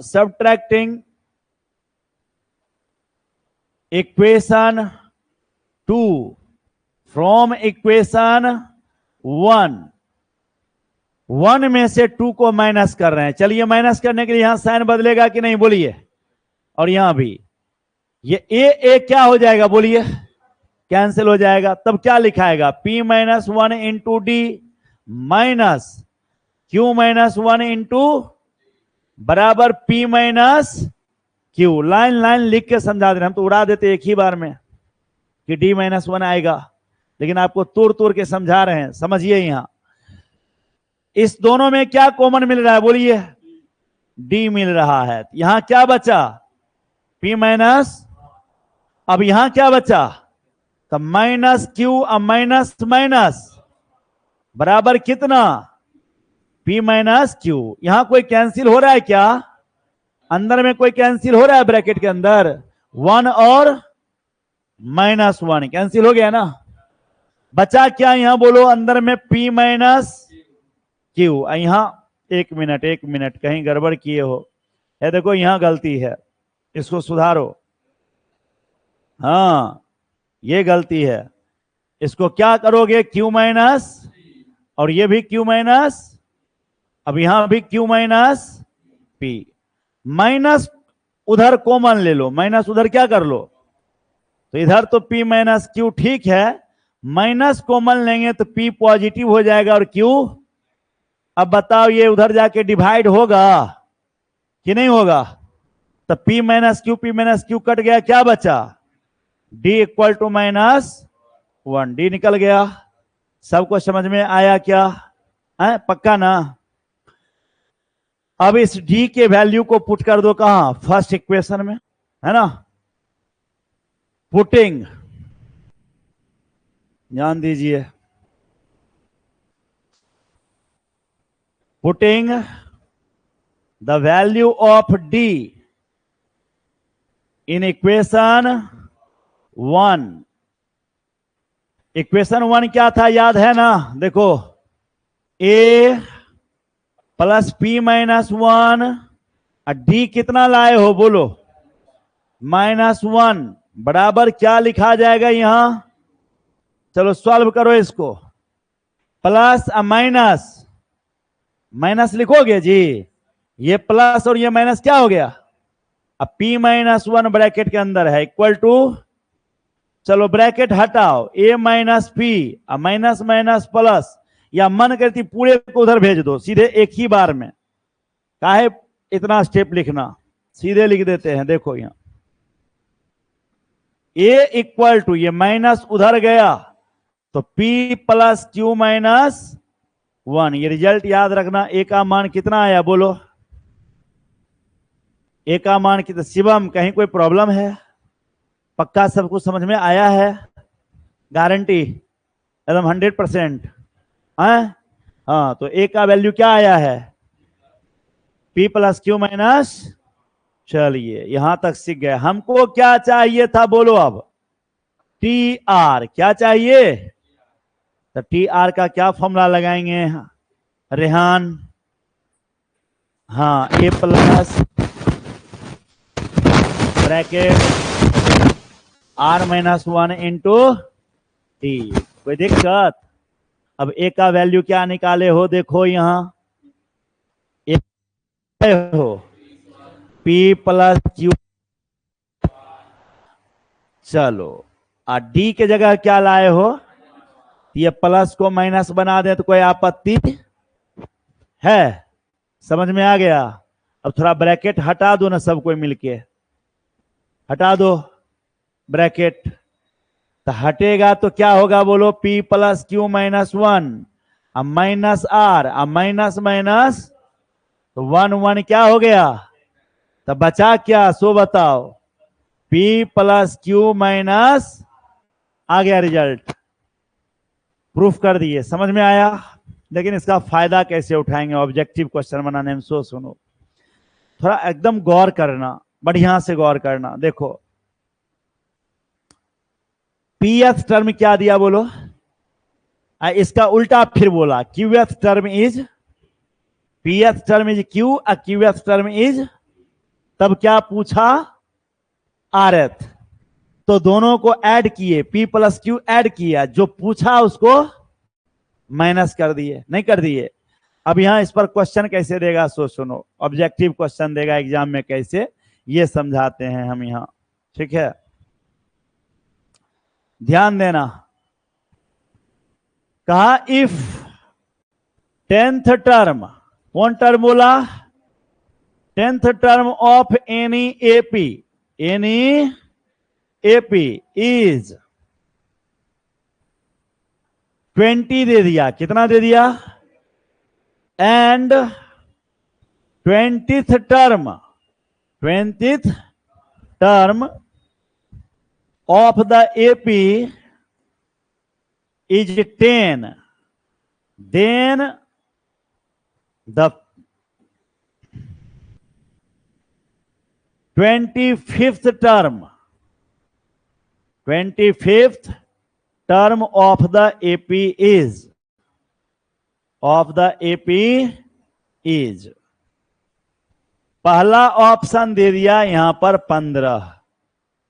सब्ट्रैक्टिंग इक्वेशन 2 फ्रॉम इक्वेशन 1, 1 में से 2 को माइनस कर रहे हैं। चलिए माइनस करने के लिए यहां साइन बदलेगा कि नहीं, बोलिए। और यहां भी ये ए क्या हो जाएगा, बोलिए, कैंसिल हो जाएगा। तब क्या लिखाएगा, p minus one into d minus Q minus one into बराबर p minus Q. Line line लिख के समझा दे रहे, हम तो उड़ा देते एक ही बार में कि d माइनस वन आएगा, लेकिन आपको तोड़ तोड़ के समझा रहे हैं, समझिए। यहां इस दोनों में क्या कॉमन मिल रहा है बोलिए? डी मिल रहा है। यहां क्या बचा? P minus. अब यहां क्या बचा? तो माइनस क्यू अब माइनस माइनस बराबर कितना? P minus Q. यहां कोई कैंसिल हो रहा है क्या? अंदर में कोई कैंसिल हो रहा है ब्रैकेट के अंदर? 1 और -1 कैंसिल हो गया ना। बचा क्या यहां बोलो? अंदर में P माइनस क्यू। यहां एक मिनट कहीं गड़बड़ किए हो। ये देखो यहां गलती है, इसको सुधारो। हाँ ये गलती है। इसको क्या करोगे? Q माइनस और ये भी Q माइनस। अब यहां भी Q माइनस P माइनस। उधर कॉमन ले लो, माइनस उधर क्या कर लो? तो इधर तो P माइनस क्यू ठीक है, माइनस कॉमन लेंगे तो P पॉजिटिव हो जाएगा और Q। अब बताओ ये उधर जाके डिवाइड होगा कि नहीं होगा? तो P माइनस क्यू कट गया, क्या बचा? D equal to -1। D निकल गया। सबको समझ में आया क्या? है पक्का ना? अब इस D के वैल्यू को पुट कर दो कहां? फर्स्ट इक्वेशन में, है ना? पुटिंग, ध्यान दीजिए, putting the value of D in equation 1। Equation 1 क्या था याद है ना? देखो A प्लस P माइनस 1 और D कितना लाए हो बोलो? -1 बराबर क्या लिखा जाएगा यहां? चलो सॉल्व करो इसको। प्लस माइनस, माइनस लिखोगे जी, ये प्लस और ये माइनस क्या हो गया? अब P माइनस 1 ब्रैकेट के अंदर है इक्वल टू, चलो ब्रैकेट हटाओ, A minus P minus minus plus, या मन करती पूरे को उधर भेज दो सीधे एक ही बार में। काहे इतना स्टेप लिखना, सीधे लिख देते हैं। देखो यहां A इक्वल टू, ये माइनस उधर गया तो P प्लस क्यू माइनस 1। ये रिजल्ट याद रखना। A का मान कितना आया बोलो? A का मान कितना? शिवम कहीं कोई प्रॉब्लम है? पक्का सब कुछ समझ में आया है? गारंटी एकदम 100%? हाँ तो A का वैल्यू क्या आया है? P plus Q minus. चलिए यहां तक सीख गए। हमको क्या चाहिए था बोलो? अब TR क्या चाहिए? तो TR का क्या फॉर्मूला लगाएंगे रेहान? हाँ A plus bracket R minus 1 into T। कोई दिक्कत? अब A का वैल्यू क्या निकाले हो? देखो यहां हो P प्लस क्यू। चलो D के जगह क्या लाए हो? ये प्लस को माइनस बना दे तो कोई आपत्ति है? समझ में आ गया? अब थोड़ा ब्रैकेट हटा दो ना, सब कोई मिलके हटा दो ब्रैकेट। तो हटेगा तो क्या होगा बोलो? P प्लस क्यू माइनस 1 अब माइनस R अब माइनस माइनस तो 1 1 क्या हो गया? तो बचा क्या सो बताओ? P प्लस क्यू माइनस, आ गया रिजल्ट, प्रूफ कर दिए। समझ में आया? लेकिन इसका फायदा कैसे उठाएंगे ऑब्जेक्टिव क्वेश्चन बनाने में? सो सुनो, थोड़ा एकदम गौर करना, बढ़िया से गौर करना। देखो पीएफ टर्म क्या दिया बोलो? इसका उल्टा फिर बोला, QF term is, PF term is Q और क्यूएफ टर्म इज, तब क्या पूछा? आरएफ। तो दोनों को ऐड किए, P प्लस क्यू ऐड किया, जो पूछा उसको माइनस कर दिए, नहीं कर दिए। अब यहां इस पर क्वेश्चन कैसे देगा सो सुनो, ऑब्जेक्टिव क्वेश्चन देगा एग्जाम में कैसे, ये समझाते हैं हम यहां, ठीक है? ध्यान देना। कहा इफ 10th टर्म, कौन टर्म बोला? 10th term of any AP, any AP is 20 दे दिया, कितना दे दिया? and 20th term of the AP is 10, then the 25th term of the AP is पहला ऑप्शन दे दिया यहां पर 15,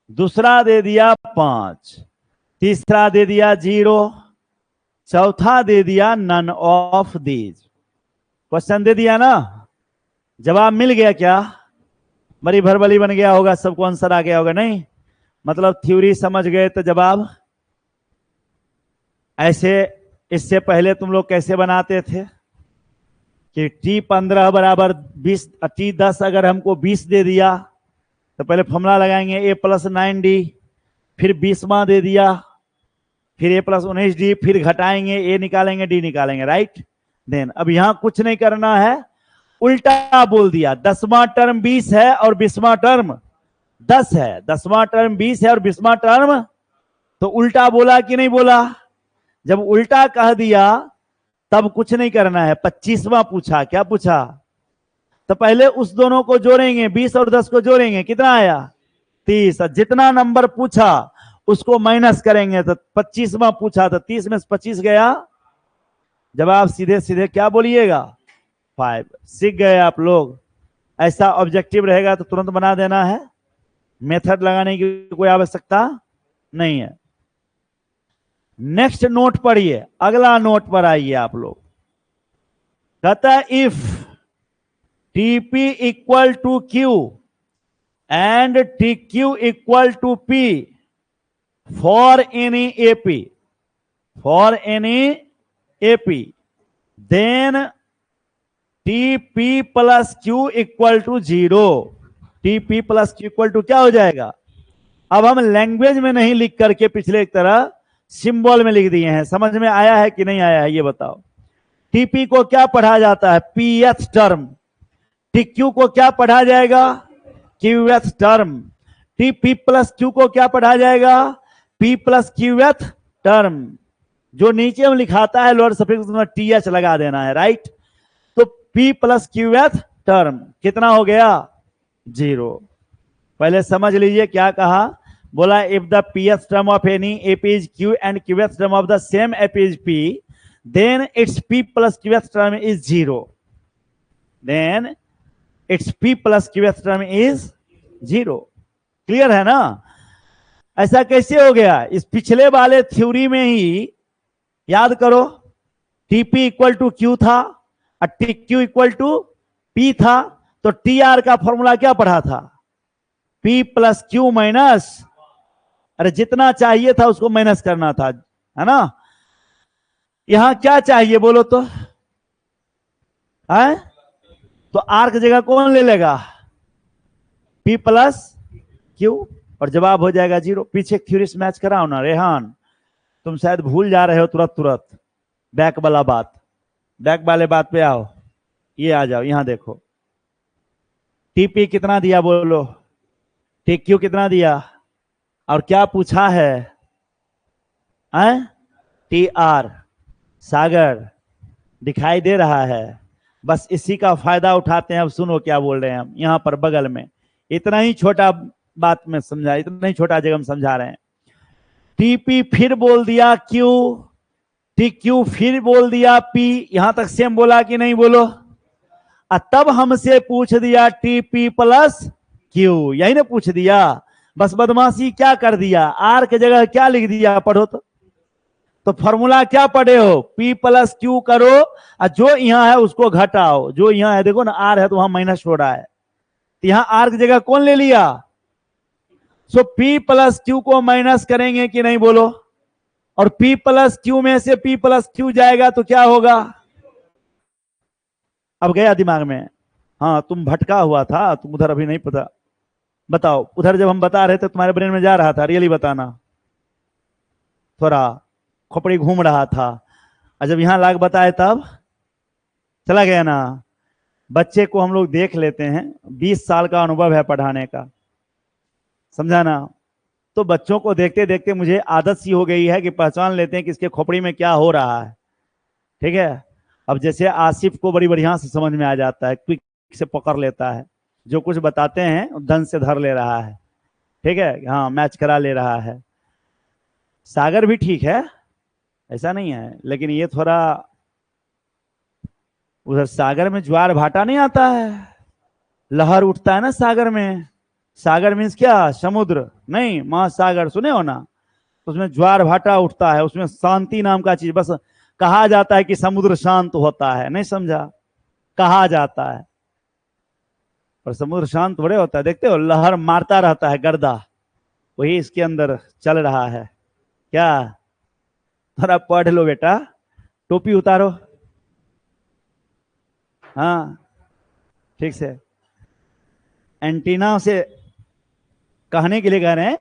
दूसरा दे दिया 5, तीसरा दे दिया 0, चौथा दे दिया नन ऑफ दीज। क्वेश्चन दे दिया ना, जवाब मिल गया क्या? बड़ी भरबली बन गया होगा, सबको आंसर आ गया होगा। नहीं मतलब थ्योरी समझ गए तो जवाब ऐसे। इससे पहले तुम लोग कैसे बनाते थे कि T15 बराबर 20, T10 अगर हमको 20 दे दिया तो पहले फॉर्मूला लगाएंगे A + 9D, फिर 20वां दे दिया, फिर A + 19D, फिर घटाएंगे A निकालेंगे D निकालेंगे, राइट। देन अब यहां कुछ नहीं करना है, उल्टा बोल दिया। 10वां टर्म 20 है और 20वां टर्म 10 है। 10वां टर्म 20 है और 20वां टर्म, तो उल्टा बोला कि नहीं बोला? जब उल्टा कह दिया तब कुछ नहीं करना है। 25वां पूछा, क्या पूछा? तो पहले उस दोनों को जोड़ेंगे, 20 और 10 को जोड़ेंगे, कितना आया? 30। जितना नंबर पूछा उसको माइनस करेंगे, तो 25वां पूछा तो 30 में से 25 गया, जवाब सीधे सीधे क्या बोलिएगा? 5। सीख गए आप लोग। ऐसा ऑब्जेक्टिव रहेगा तो तुरंत बना देना है, मेथड लगाने की कोई आवश्यकता नहीं है। नेक्स्ट नोट पढ़िए, अगला नोट पर आइए आप लोग। कहता है if TP equal to Q and TQ equal to P for any AP, then TP + Q equal to 0। TP + Q equal to क्या हो जाएगा? अब हम लैंग्वेज में नहीं लिख करके पिछले एक तरह सिंबल में लिख दिए हैं। समझ में आया है कि नहीं आया है ये बताओ। TP को क्या पढ़ा जाता है? PH term. TQ को क्या पढ़ा जाएगा? QH term. TP + Q को क्या पढ़ा जाएगा? P + QH term. जो नीचे में लिखाता है लोअर सफिक्स में TH लगा देना है, राइट। तो P + QH टर्म कितना हो गया? 0। पहले समझ लीजिए क्या कहा। बोला if the PH term of any AP is Q and QH term of the same AP is P, then its P + QH term is 0. Then its P + QH term is 0। Clear है ना? ऐसा कैसे हो गया? इस पिछले वाले थ्योरी में ही याद करो, TP = Q था और TQ = P था, तो TR का फॉर्मूला क्या पढ़ा था? P + Q माइनस, अरे जितना चाहिए था उसको माइनस करना था, है ना। यहां क्या चाहिए बोलो तो? है तो R की जगह कौन ले लेगा? P + Q, और जवाब हो जाएगा 0। पीछे थ्योरी से मैच कराओ ना रेहान, तुम शायद भूल जा रहे हो तुरंत। बैक वाला बात, बैक वाले बात पे आओ, ये आ जाओ, यहां देखो। TP कितना दिया बोलो? TQ कितना दिया? और क्या पूछा है? TR। सागर दिखाई दे रहा है? बस इसी का फायदा उठाते हैं। अब सुनो क्या बोल रहे हैं हम यहां पर बगल में। इतना ही छोटा बात में समझा, इतना ही छोटा जगह हम समझा रहे हैं। TP फिर बोल दिया Q, TQ फिर बोल दिया P। यहां तक सेम बोला कि नहीं बोलो? तब हमसे पूछ दिया TP + Q, यही ना पूछ दिया। बस बदमाशी क्या कर दिया, R के जगह क्या लिख दिया? पढ़ो तो फॉर्मूला क्या पढ़े हो? P + Q करो और जो यहां है उसको घटाओ। जो यहां है देखो ना, R है तो वहां माइनस हो रहा है, तो यहां R की जगह कौन ले लिया? सो P + Q को माइनस करेंगे कि नहीं बोलो? और P + Q में से P + Q जाएगा तो क्या होगा? अब गया दिमाग में? हाँ तुम भटका हुआ था, तुम उधर अभी नहीं पता। बताओ, उधर जब हम बता रहे थे तुम्हारे ब्रेन में जा रहा था? रियली बताना, थोड़ा खोपड़ी घूम रहा था, और जब यहां लाग बताए तब चला गया ना। बच्चे को हम लोग देख लेते हैं, 20 साल का अनुभव है पढ़ाने का, समझा ना। तो बच्चों को देखते देखते मुझे आदत सी हो गई है कि पहचान लेते हैं कि इसके खोपड़ी में क्या हो रहा है, ठीक है। अब जैसे आसिफ को बड़ी बढ़िया से समझ में आ जाता है, क्विक से पकड़ लेता है, जो कुछ बताते हैं दन से धर ले रहा है, ठीक है, हाँ मैच करा ले रहा है। सागर भी ठीक है, ऐसा नहीं है, लेकिन ये थोड़ा, उधर सागर में ज्वार भाटा नहीं आता है, लहर उठता है ना सागर में। सागर मीन्स क्या, समुद्र नहीं, महासागर सुने हो ना। उसमें ज्वार भाटा उठता है, उसमें शांति नाम का चीज, बस कहा जाता है कि समुद्र शांत होता है, नहीं समझा, कहा जाता है, पर समुद्र शांत थोड़े होता है। देखते हो लहर मारता रहता है गर्दा, वही इसके अंदर चल रहा है। क्या, थोड़ा पढ़ लो बेटा, टोपी उतारो, हाँ ठीक से। एंटीना से कहने के लिए कह रहे हैं,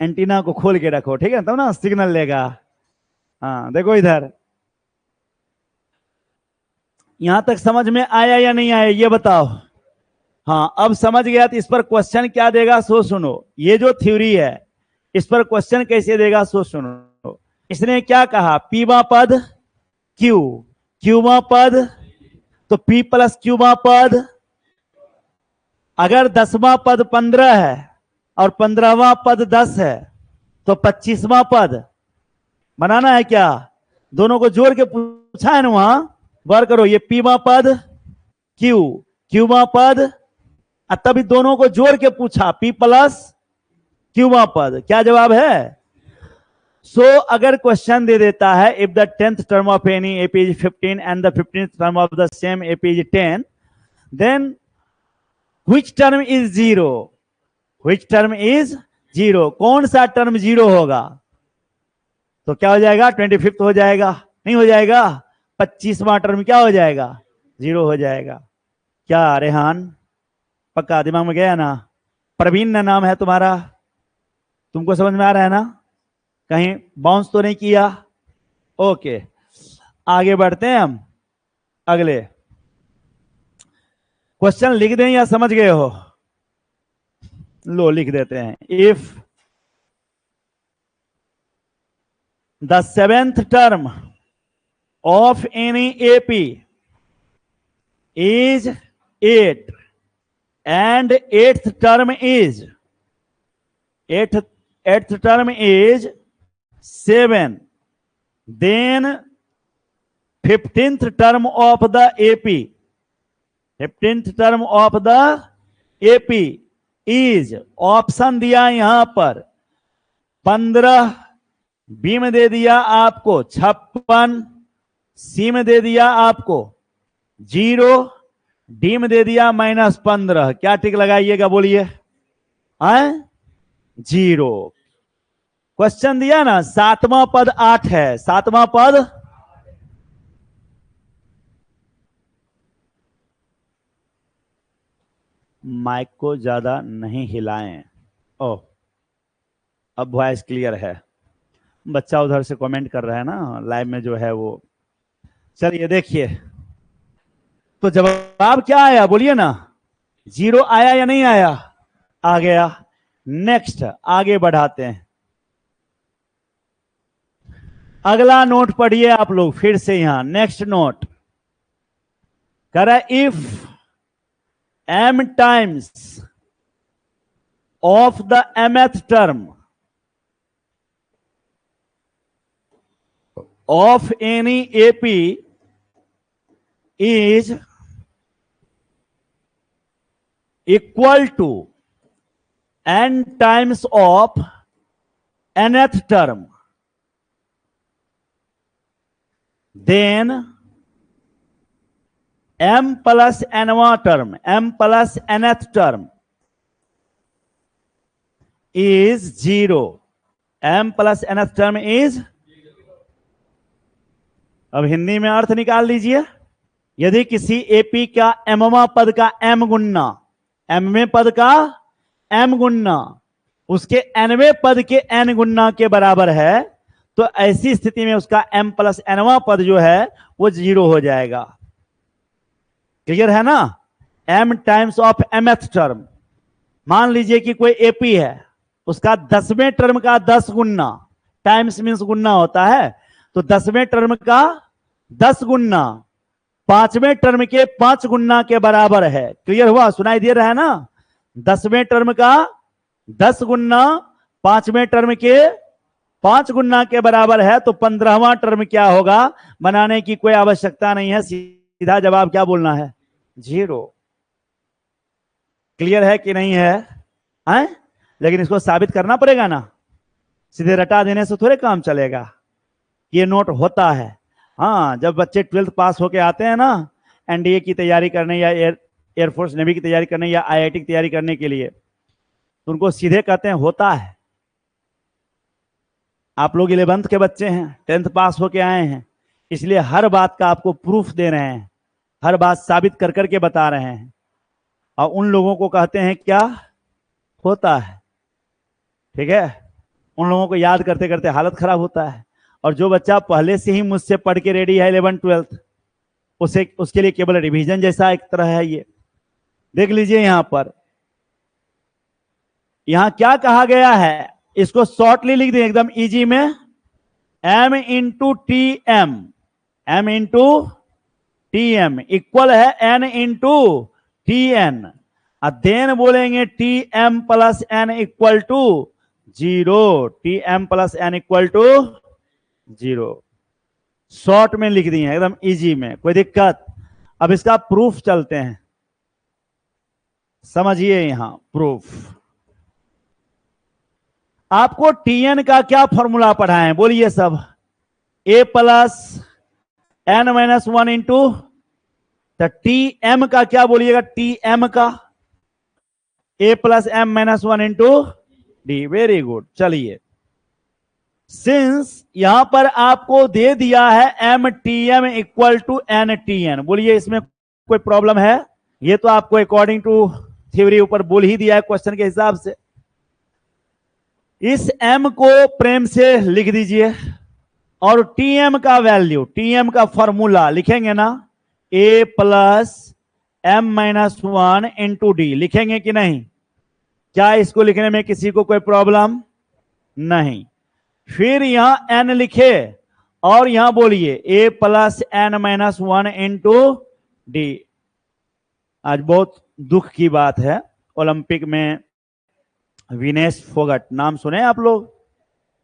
एंटीना को खोल के रखो, ठीक है, तब ना सिग्नल लेगा। हाँ देखो इधर, यहां तक समझ में आया या नहीं आया ये बताओ। हाँ अब समझ गया तो इस पर क्वेश्चन क्या देगा सो सुनो। ये जो थ्योरी है इस पर क्वेश्चन कैसे देगा सो सुनो। इसने क्या कहा, पीवा पद क्यू, क्यूवा पद तो पी प्लस क्यूवा पद। अगर 10वां पद 15 है और 15वां पद 10 है तो 25वां पद बनाना है क्या, दोनों को जोड़ के पूछा है ना वहां, वर्क करो। ये पीवा पद क्यू, क्यूवा पद, तभी दोनों को जोड़ के पूछा पी प्लस क्यूवा पद, क्या जवाब है। सो अगर क्वेश्चन दे देता है if the 10th term of any AP is 15 and the 15th term of the same AP is 10, then which term is zero, which term is zero, कौन सा टर्म जीरो होगा। तो क्या हो जाएगा, 25th हो जाएगा, नहीं हो जाएगा, 25वां टर्म क्या हो जाएगा, जीरो हो जाएगा। क्या रेहान पक्का दिमाग में गया ना। प्रवीण ना नाम है तुम्हारा, तुमको समझ में आ रहा है ना, कहीं बाउंस तो नहीं किया। ओके आगे बढ़ते हैं हम, अगले क्वेश्चन लिख दें या समझ गए हो, लो लिख देते हैं। If the 7th term of any AP is 8 and 8th term is 8th term is 7, then 15th term of the AP, 15th term of the AP is, option दिया यहां पर 15, बी में दे दिया आपको 56, सी में दे दिया आपको 0, डी में दे दिया -15, क्या टिक लगाइएगा बोलिए, 0। क्वेश्चन दिया ना 7वां पद 8 है, 7वां पद, माइक को ज्यादा नहीं हिलाएं। ओ अब वॉइस क्लियर है, बच्चा उधर से कमेंट कर रहा है ना लाइव में जो है वो। चलिए देखिए, तो जवाब क्या आया बोलिए ना, 0 आया या नहीं आया, आ गया। नेक्स्ट आगे बढ़ाते हैं, अगला नोट पढ़िए आप लोग फिर से यहां। नेक्स्ट नोट कह रहा है if m times of the mth term of any AP is equal to n times of nth term, then m plus nवा term, m plus nth term is 0, m plus nth term is, अब हिंदी में अर्थ निकाल लीजिए। यदि किसी एपी का एमवा पद का m गुना, एमवें पद का m गुना उसके nवें पद के n गुना के बराबर है, तो ऐसी स्थिति में उसका m प्लस nवा पद जो है वो 0 हो जाएगा। क्लियर है ना? m times of mth term. मान लीजिए कि कोई एपी है, उसका 10वें टर्म का 10 गुना, टाइम्स मीन्स गुना होता है, तो 10वें टर्म का 10 गुना 5वें टर्म के 5 गुना के बराबर है। क्लियर हुआ? सुनाई दे रहा है ना? 10वें टर्म का 10 गुना 5वें टर्म के 5 गुना के बराबर है, तो 15वां टर्म क्या होगा? बनाने की कोई आवश्यकता नहीं है, सीधा जवाब क्या बोलना है? 0। क्लियर है कि नहीं है? लेकिन इसको साबित करना पड़ेगा ना, सीधे रटा देने से थोड़े काम चलेगा। ये नोट होता है। हाँ, जब बच्चे 12th पास होके आते हैं ना, एनडीए की तैयारी करने या एयरफोर्स नेवी की तैयारी करने या आईआईटी की तैयारी करने के लिए, तो उनको सीधे कहते हैं होता है। आप लोग 11th के बच्चे हैं, 10th पास होके आए हैं, इसलिए हर बात का आपको प्रूफ दे रहे हैं, हर बात साबित कर करके बता रहे हैं। और उन लोगों को कहते हैं क्या? होता है। ठीक है? उन लोगों को याद करते करते हालत खराब होता है। और जो बच्चा पहले से ही मुझसे पढ़ के रेडी है 11th 12th, उसे उसके लिए केवल रिवीजन जैसा एक तरह है। ये देख लीजिए यहां पर, यहां क्या कहा गया है, इसको शॉर्टली लिख दें एकदम इजी में, m into T M, m into T M equal है n into T N. Then बोलेंगे T M plus N equal to 0, T M plus N equal to 0। Short में लिख दिए एकदम इजी में, कोई दिक्कत? अब इसका प्रूफ चलते हैं, समझिए यहां प्रूफ। आपको टीएन का क्या फॉर्मूला पढ़ाएं, बोलिए सब? a plus N minus 1 into, तो टी एम का क्या बोलिएगा? टी एम का a plus m minus 1 into d. Very good. चलिए, सिंस यहां पर आपको दे दिया है m t M equal to n t n, बोलिए इसमें कोई प्रॉब्लम है? ये तो आपको अकॉर्डिंग टू थ्योरी ऊपर बोल ही दिया है क्वेश्चन के हिसाब से। इस m को प्रेम से लिख दीजिए, और tm का वैल्यू, tm का फॉर्मूला लिखेंगे ना, a plus m minus 1 into d, लिखेंगे कि नहीं? क्या इसको लिखने में किसी को कोई प्रॉब्लम? नहीं। फिर यहां n लिखे और यहां बोलिए a plus N minus 1 into d. आज बहुत दुख की बात है, ओलंपिक में विनेश फोगट, नाम सुने आप लोग?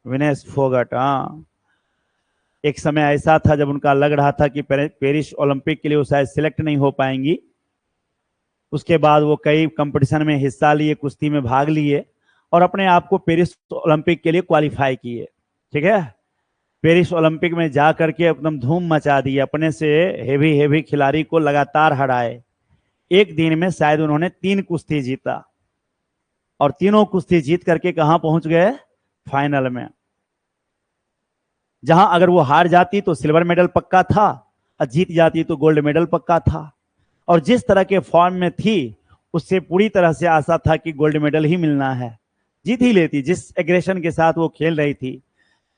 विनेश फोगट, हाँ, एक समय ऐसा था जब उनका लग रहा था कि पेरिस ओलंपिक के लिए वो शायद सिलेक्ट नहीं हो पाएंगी। उसके बाद वो कई कंपटीशन में हिस्सा लिए, कुश्ती में भाग लिए और अपने आप को पेरिस ओलंपिक के लिए क्वालिफाई किए। ठीक है? पेरिस ओलंपिक में जा करके एकदम धूम मचा दी, अपने से हेवी खिलाड़ी को लगातार हराए। एक दिन में शायद उन्होंने 3 कुश्ती जीता, और तीनों कुश्ती जीत करके कहां पहुंच गए? फाइनल में, जहां अगर वो हार जाती तो सिल्वर मेडल पक्का था, और जीत जाती तो गोल्ड मेडल पक्का था। और जिस तरह के फॉर्म में थी, उससे पूरी तरह से आशा था कि गोल्ड मेडल ही मिलना है, जीत ही लेती, जिस एग्रेशन के साथ वो खेल रही थी।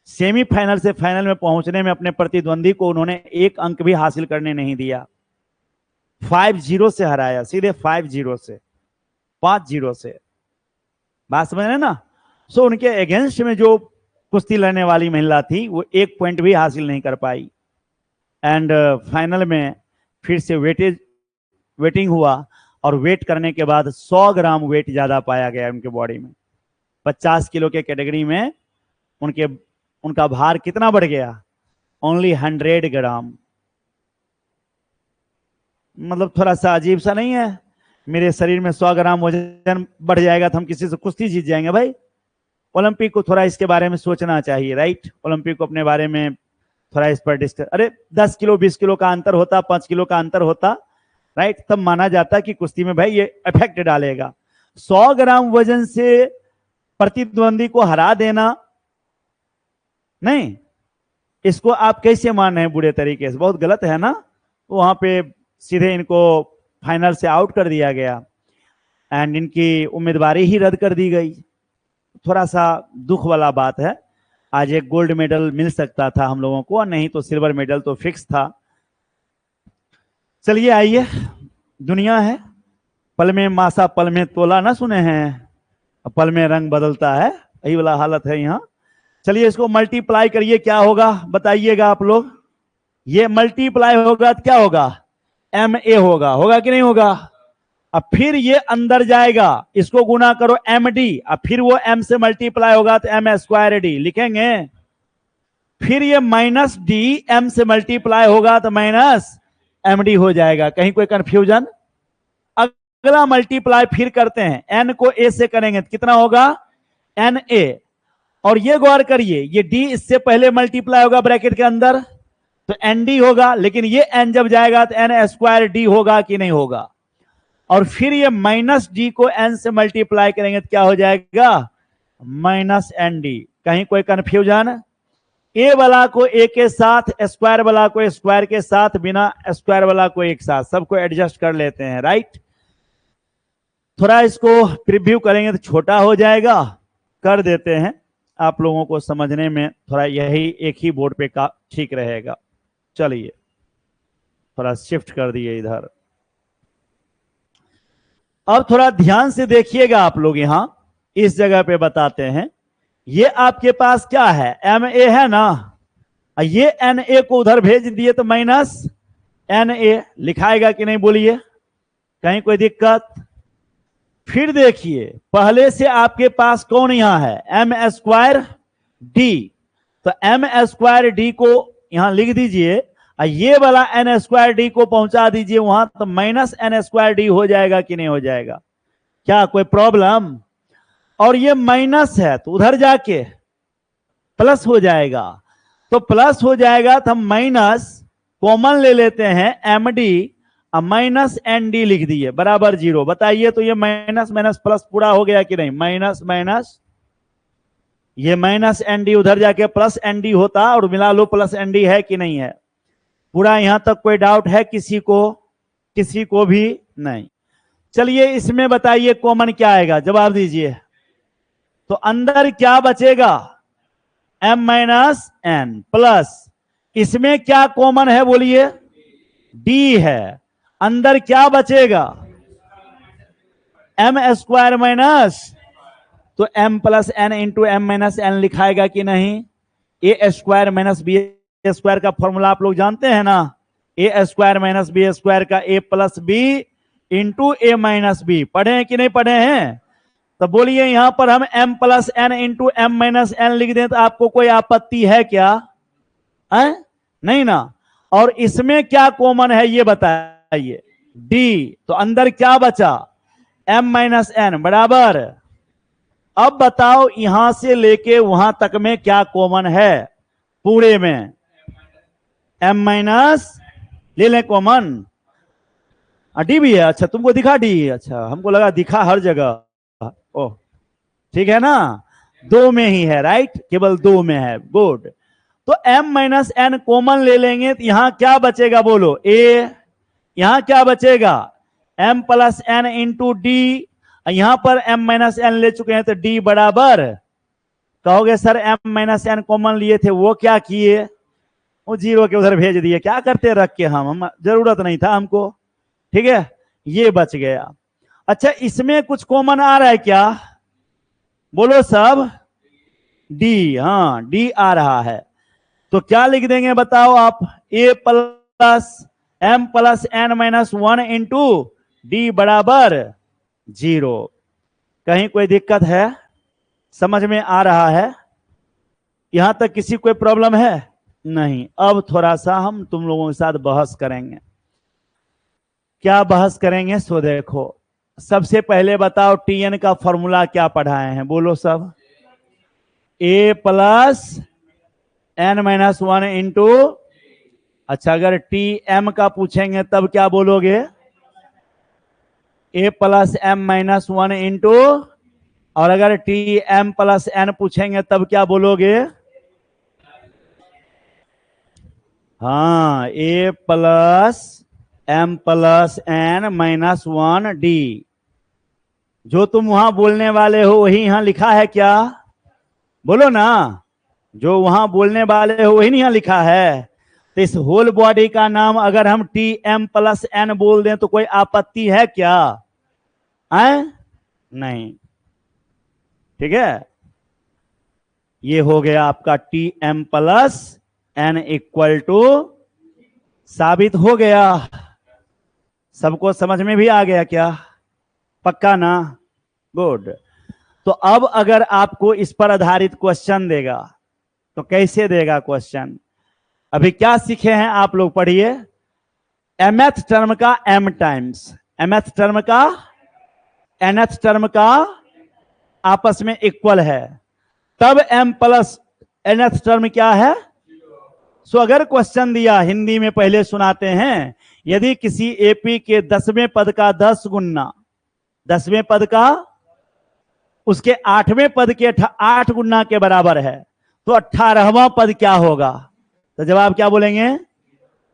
सेमीफाइनल से फाइनल में पहुंचने में अपने प्रतिद्वंदी को उन्होंने 1 अंक भी हासिल करने नहीं दिया, 5-0 से हराया, सीधे 5-0 से, 5-0 से। बात समझ रहे ना? सो उनके अगेंस्ट में जो कुश्ती लड़ने वाली महिला थी, वो 1 पॉइंट भी हासिल नहीं कर पाई। एंड फाइनल में फिर से वेटिंग हुआ, और वेट करने के बाद 100 ग्राम वेट ज्यादा पाया गया उनके बॉडी में। 50 किलो के कैटेगरी में उनका भार कितना बढ़ गया? ओनली 100 ग्राम। मतलब थोड़ा सा अजीब सा नहीं है? मेरे शरीर में 100 ग्राम वजन बढ़ जाएगा तो हम किसी से कुश्ती जीत जाएंगे? भाई, ओलंपिक को थोड़ा इसके बारे में सोचना चाहिए, राइट? ओलंपिक को अपने बारे में थोड़ा इस पर डिस्कस, अरे 10 किलो 20 किलो का अंतर होता, 5 किलो का अंतर होता, राइट, तब माना जाता कि कुश्ती में भाई ये इफेक्ट डालेगा। 100 ग्राम वजन से प्रतिद्वंदी को हरा देना, नहीं, इसको आप कैसे मान रहे हैं? बुरे तरीके से, बहुत गलत है ना? वहां पे सीधे इनको फाइनल से आउट कर दिया गया, एंड इनकी उम्मीदवारी ही रद्द कर दी गई। थोड़ा सा दुख वाला बात है। आज एक गोल्ड मेडल मिल सकता था हम लोगों को, और नहीं तो सिल्वर मेडल तो फिक्स था। चलिए आइए, दुनिया है, पल में मासा पल में तोला, ना सुने हैं, पल में रंग बदलता है, यही वाला हालत है यहाँ। चलिए इसको मल्टीप्लाई करिए, क्या होगा बताइएगा आप लोग। ये मल्टीप्लाई होगा तो क्या होगा, एम ए होगा कि नहीं होगा। अब फिर ये अंदर जाएगा, इसको गुना करो एम डी, अब फिर वो एम से मल्टीप्लाई होगा तो एम स्क्वायर डी लिखेंगे। फिर ये माइनस डी एम से मल्टीप्लाई होगा तो माइनस एम डी हो जाएगा। कहीं कोई कंफ्यूजन। अगला मल्टीप्लाई फिर करते हैं, एन को ए से करेंगे तो कितना होगा, एन ए। और ये गौर करिए, ये डी इससे पहले मल्टीप्लाई होगा ब्रैकेट के अंदर तो एन डी होगा, लेकिन ये एन जब जाएगा तो एन स्क्वायर डी होगा कि नहीं होगा। और फिर ये माइनस डी को एन से मल्टीप्लाई करेंगे तो क्या हो जाएगा, माइनस एन डी। कहीं कोई कंफ्यूजन। ए वाला को ए के साथ, स्क्वायर वाला को स्क्वायर के साथ, बिना स्क्वायर वाला को एक साथ, सबको एडजस्ट कर लेते हैं, राइट। थोड़ा इसको प्रीव्यू करेंगे तो छोटा हो जाएगा, कर देते हैं, आप लोगों को समझने में थोड़ा यही एक ही बोर्ड पे का ठीक रहेगा। चलिए थोड़ा शिफ्ट कर दिए इधर। अब थोड़ा ध्यान से देखिएगा आप लोग, यहां इस जगह पे बताते हैं। ये आपके पास क्या है, एम ए है ना, ये एन ए को उधर भेज दिए तो माइनस एन ए लिखाएगा कि नहीं बोलिए, कहीं कोई दिक्कत। फिर देखिए पहले से आपके पास कौन यहां है, एम स्क्वायर डी, तो एम स्क्वायर डी को यहां लिख दीजिए, ये वाला एन स्क्वायर डी को पहुंचा दीजिए वहां, तो माइनस एन स्क्वायर डी हो जाएगा कि नहीं हो जाएगा, क्या कोई प्रॉब्लम। और ये माइनस है तो उधर जाके प्लस हो जाएगा, तो प्लस हो जाएगा तो हम माइनस कॉमन ले लेते हैं, m d minus n d लिख दिए बराबर 0। बताइए तो ये माइनस माइनस प्लस पूरा हो गया कि नहीं, माइनस माइनस, ये माइनस एन डी उधर जाके प्लस एन डी होता, और मिला लो प्लस एन डी है कि नहीं है पूरा। यहां तक कोई डाउट है किसी को, किसी को भी नहीं। चलिए इसमें बताइए कॉमन क्या आएगा, जवाब दीजिए। तो अंदर क्या बचेगा, m माइनस एन प्लस, इसमें क्या कॉमन है बोलिए, d है। अंदर क्या बचेगा, m स्क्वायर माइनस, तो m plus N into M minus N लिखाएगा कि नहीं। A square minus B square का फॉर्मूला आप लोग जानते हैं ना, A square minus B square का A plus B into A minus B, पढ़े हैं कि नहीं पढ़े हैं। तो बोलिए यहां पर हम m plus N into M minus n लिख दें तो आपको कोई आपत्ति है क्या, है? नहीं ना। और इसमें क्या कॉमन है ये बताइए, d, तो अंदर क्या बचा, m माइनस एन बराबर। अब बताओ यहां से लेके वहां तक में क्या कॉमन है, पूरे में m माइनस ले लें कॉमन, डी भी है। अच्छा तुमको दिखा डी, अच्छा हमको लगा दिखा हर जगह, ओह ठीक है ना, दो में ही है, राइट, केवल दो में है, गुड। तो m माइनस एन कॉमन ले लेंगे तो यहां क्या बचेगा बोलो, a, यहां क्या बचेगा m plus N into d, यहां पर m माइनस एन ले चुके हैं तो d बराबर, कहोगे sir m minus n common लिए थे वो क्या किए, वो 0 के उधर भेज दिए, क्या करते रख के, हम जरूरत नहीं था हमको, ठीक है, ये बच गया। अच्छा इसमें कुछ कॉमन आ रहा है क्या, बोलो सब, डी, हाँ डी आ रहा है, तो क्या लिख देंगे बताओ आप, A plus M plus N minus 1 into D बराबर 0। कहीं कोई दिक्कत है, समझ में आ रहा है, यहां तक किसी कोई प्रॉब्लम है नहीं। अब थोड़ा सा हम तुम लोगों के साथ बहस करेंगे, क्या बहस करेंगे सो देखो। सबसे पहले बताओ टीएन का फॉर्मूला क्या पढ़ाए हैं, बोलो सब, ए प्लस एन माइनस 1 इंटू, अच्छा अगर टी एम का पूछेंगे तब क्या बोलोगे, ए प्लस एम माइनस 1 इंटू, और अगर टी एम प्लस एन पूछेंगे तब क्या बोलोगे, हाँ A plus M plus N minus 1 D. जो तुम वहां बोलने वाले हो वही यहां लिखा है क्या, बोलो ना, जो वहां बोलने वाले हो वही नहीं यहां लिखा है। तो इस होल बॉडी का नाम अगर हम टी एम प्लस एन बोल दें तो कोई आपत्ति है क्या? नहीं। ठीक है, ये हो गया आपका T M plus N equal to, साबित हो गया। सबको समझ में भी आ गया क्या? पक्का ना? गुड। तो अब अगर आपको इस पर आधारित क्वेश्चन देगा तो कैसे देगा क्वेश्चन? अभी क्या सीखे हैं आप लोग, पढ़िए। mth टर्म का m टाइम्स, mth टर्म का nth टर्म का आपस में इक्वल है, तब m प्लस nth टर्म क्या है? सो अगर क्वेश्चन दिया, हिंदी में पहले सुनाते हैं, यदि किसी एपी के 10वें पद का 10 गुना, 10वें पद का उसके 8वें पद के 8 गुना के बराबर है, तो 18वां पद क्या होगा? तो जवाब क्या बोलेंगे?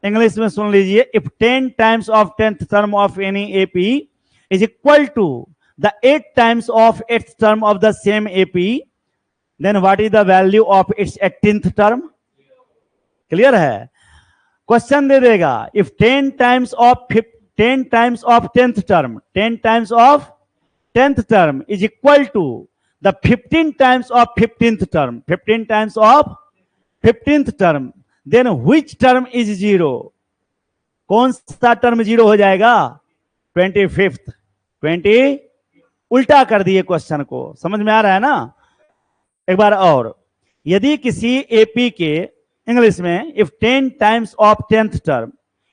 इंग्लिश में सुन लीजिए। If 10 times of 10th term of any AP is equal to the 8 times of 8th term of the same AP, then what is the value of its 18th term? Clear है? क्वेश्चन दे देगा, if 10 times of 10th term, 10 times of 10th term is equal to the 15 times of 15th term, 15 times of 15th term, then which term is zero? कौन सा टर्म जीरो हो जाएगा? 25th। 20 उल्टा कर दिए क्वेश्चन को। समझ में आ रहा है ना? एक बार और, यदि किसी एपी के, इंग्लिश में, if 10 times of 10th term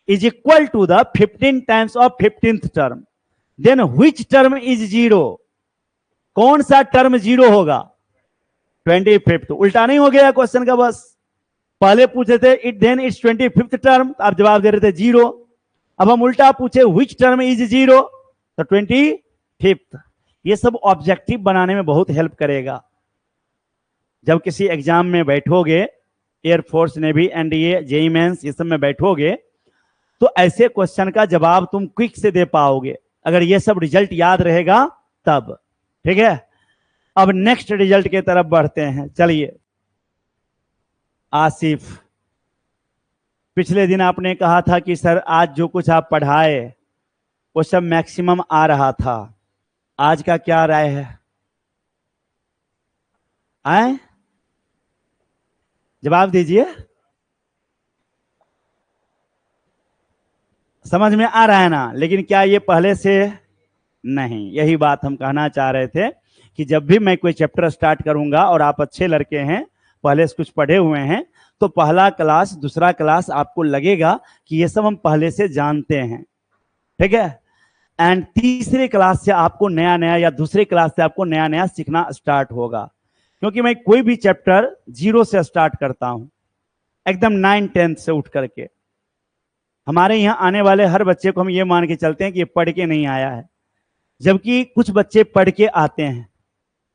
is equal to the 15 times of 15th term, then which term is zero? कौन सा टर्म जीरो होगा? 25th। उल्टा नहीं हो गया क्वेश्चन का? बस पहले पूछे थे it then it's 25th term, आप जवाब दे रहे थे जीरो। अब हम उल्टा पूछे which टर्म इज जीरो, तो 25th। ये सब ऑब्जेक्टिव बनाने में बहुत हेल्प करेगा। जब किसी एग्जाम में बैठोगे, air force, navy, NDA, JEE mains, ये सब में बैठोगे, तो ऐसे क्वेश्चन का जवाब तुम क्विक से दे पाओगे अगर ये सब रिजल्ट याद रहेगा तब। ठीक है, अब नेक्स्ट रिजल्ट के तरफ बढ़ते हैं। चलिए, आसिफ, पिछले दिन आपने कहा था कि सर आज जो कुछ आप पढ़ाए वो सब मैक्सिमम आ रहा था, आज का क्या राय है? आए, जवाब दीजिए। समझ में आ रहा है ना? लेकिन क्या ये पहले से? नहीं। यही बात हम कहना चाह रहे थे कि जब भी मैं कोई चैप्टर स्टार्ट करूंगा और आप अच्छे लड़के हैं, पहले से कुछ पढ़े हुए हैं, तो पहला क्लास, दूसरा क्लास आपको लगेगा कि ये सब हम पहले से जानते हैं। ठीक है, एंड तीसरे क्लास से आपको नया नया, या दूसरे क्लास से आपको नया नया सीखना स्टार्ट होगा। क्योंकि मैं कोई भी चैप्टर जीरो से स्टार्ट करता हूं, एकदम 9-10 से उठ करके। हमारे यहाँ आने वाले हर बच्चे को हम ये मान के चलते हैं कि ये पढ़ के नहीं आया है, जबकि कुछ बच्चे पढ़ के आते हैं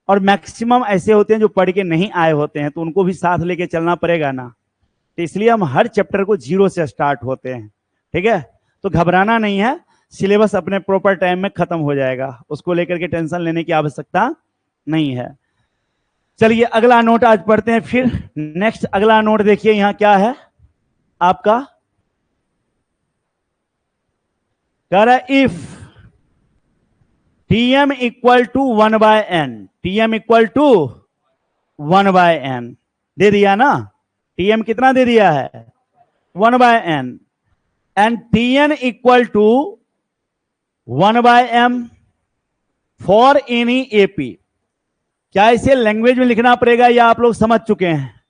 और मैक्सिमम ऐसे होते हैं जो पढ़ के नहीं आए होते हैं, तो उनको भी साथ लेके चलना पड़ेगा ना। तो इसलिए हम हर चैप्टर को जीरो से स्टार्ट होते हैं। ठीक है, तो घबराना नहीं है, सिलेबस अपने प्रॉपर टाइम में खत्म हो जाएगा, उसको लेकर के टेंशन लेने की आवश्यकता नहीं है। चलिए अगला नोट आज पढ़ते हैं। फिर नेक्स्ट अगला नोट देखिए, यहां क्या है आपका? कह रहा है if Tm equal to 1/n, Tm equal to 1/n दे दिया ना? Tm कितना दे दिया है? 1/n, and Tn equal to 1/m for any AP. क्या इसे लैंग्वेज में लिखना पड़ेगा या आप लोग समझ चुके हैं?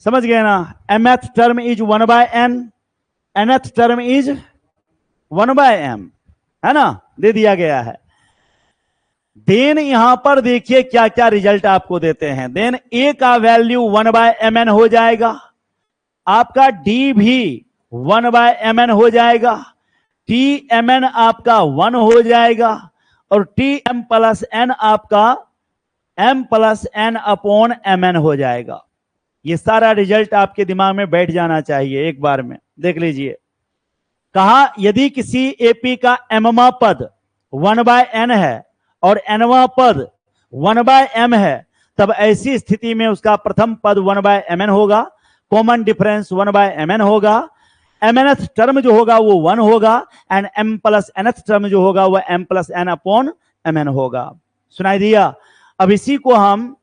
समझ गए ना? mth term is 1/n, nth term is 1/m, है ना? दे दिया गया है। देन यहां पर देखिए क्या क्या रिजल्ट आपको देते हैं। देन ए का वैल्यू 1/mn हो जाएगा, आपका डी भी 1/mn हो जाएगा, Tmn आपका 1 हो जाएगा, और Tm प्लस n आपका m plus n upon mn हो जाएगा। ये सारा रिजल्ट आपके दिमाग में बैठ जाना चाहिए, एक बार में देख लीजिए। कहा यदि किसी एपी का mवां पद 1/n है और nवां पद 1/m है, तब ऐसी स्थिति में उसका प्रथम पद 1/mn होगा, कॉमन डिफरेंस 1/mn होगा, mnth टर्म जो होगा वो 1 होगा, and m plus nth term जो होगा वो m plus n upon mn होगा। सुनाई दिया? अब इसी को हम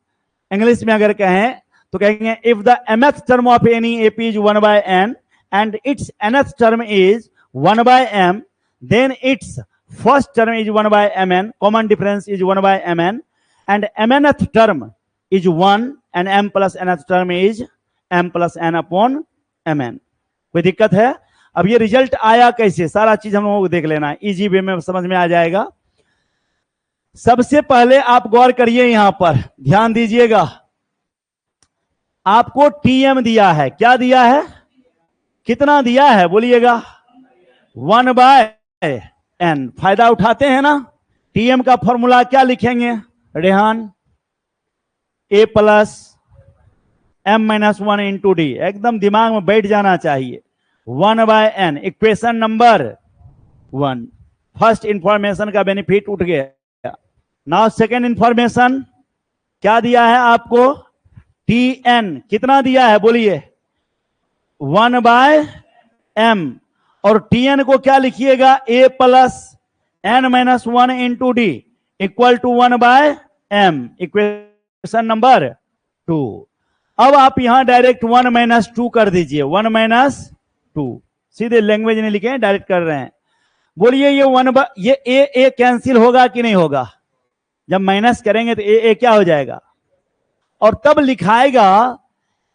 इंग्लिश में अगर कहें तो कहेंगे if the mth term of any AP is 1/n and its nth term is 1/m, then its first term is 1/mn, common difference is 1/mn, and mnth term is 1 and m plus nth term is m plus n upon mn। कोई दिक्कत है? अब ये रिजल्ट आया कैसे, सारा चीज हम लोगों को देख लेना है, इजी वे में समझ में आ जाएगा। सबसे पहले आप गौर करिए, यहां पर ध्यान दीजिएगा, आपको TM दिया है। क्या दिया है? कितना दिया है बोलिएगा? 1/n। फायदा उठाते हैं ना। TM का फॉर्मूला क्या लिखेंगे Rehan? A plus m minus 1 into D. एकदम दिमाग में बैठ जाना चाहिए। 1/n equation number 1। First information का बेनिफिट उठ गया। नाउ सेकेंड इंफॉर्मेशन क्या दिया है आपको? TN कितना दिया है बोलिए? 1/m। और TN को क्या लिखिएगा? A plus n minus 1 into D equal to 1/m, equation number 2। अब आप यहां डायरेक्ट 1 माइनस 2 कर दीजिए। 1 माइनस 2 सीधे लैंग्वेज नहीं लिखे हैं, डायरेक्ट कर रहे हैं। बोलिए ये ए कैंसिल होगा कि नहीं होगा? जब माइनस करेंगे तो ए क्या हो जाएगा? और तब लिखाएगा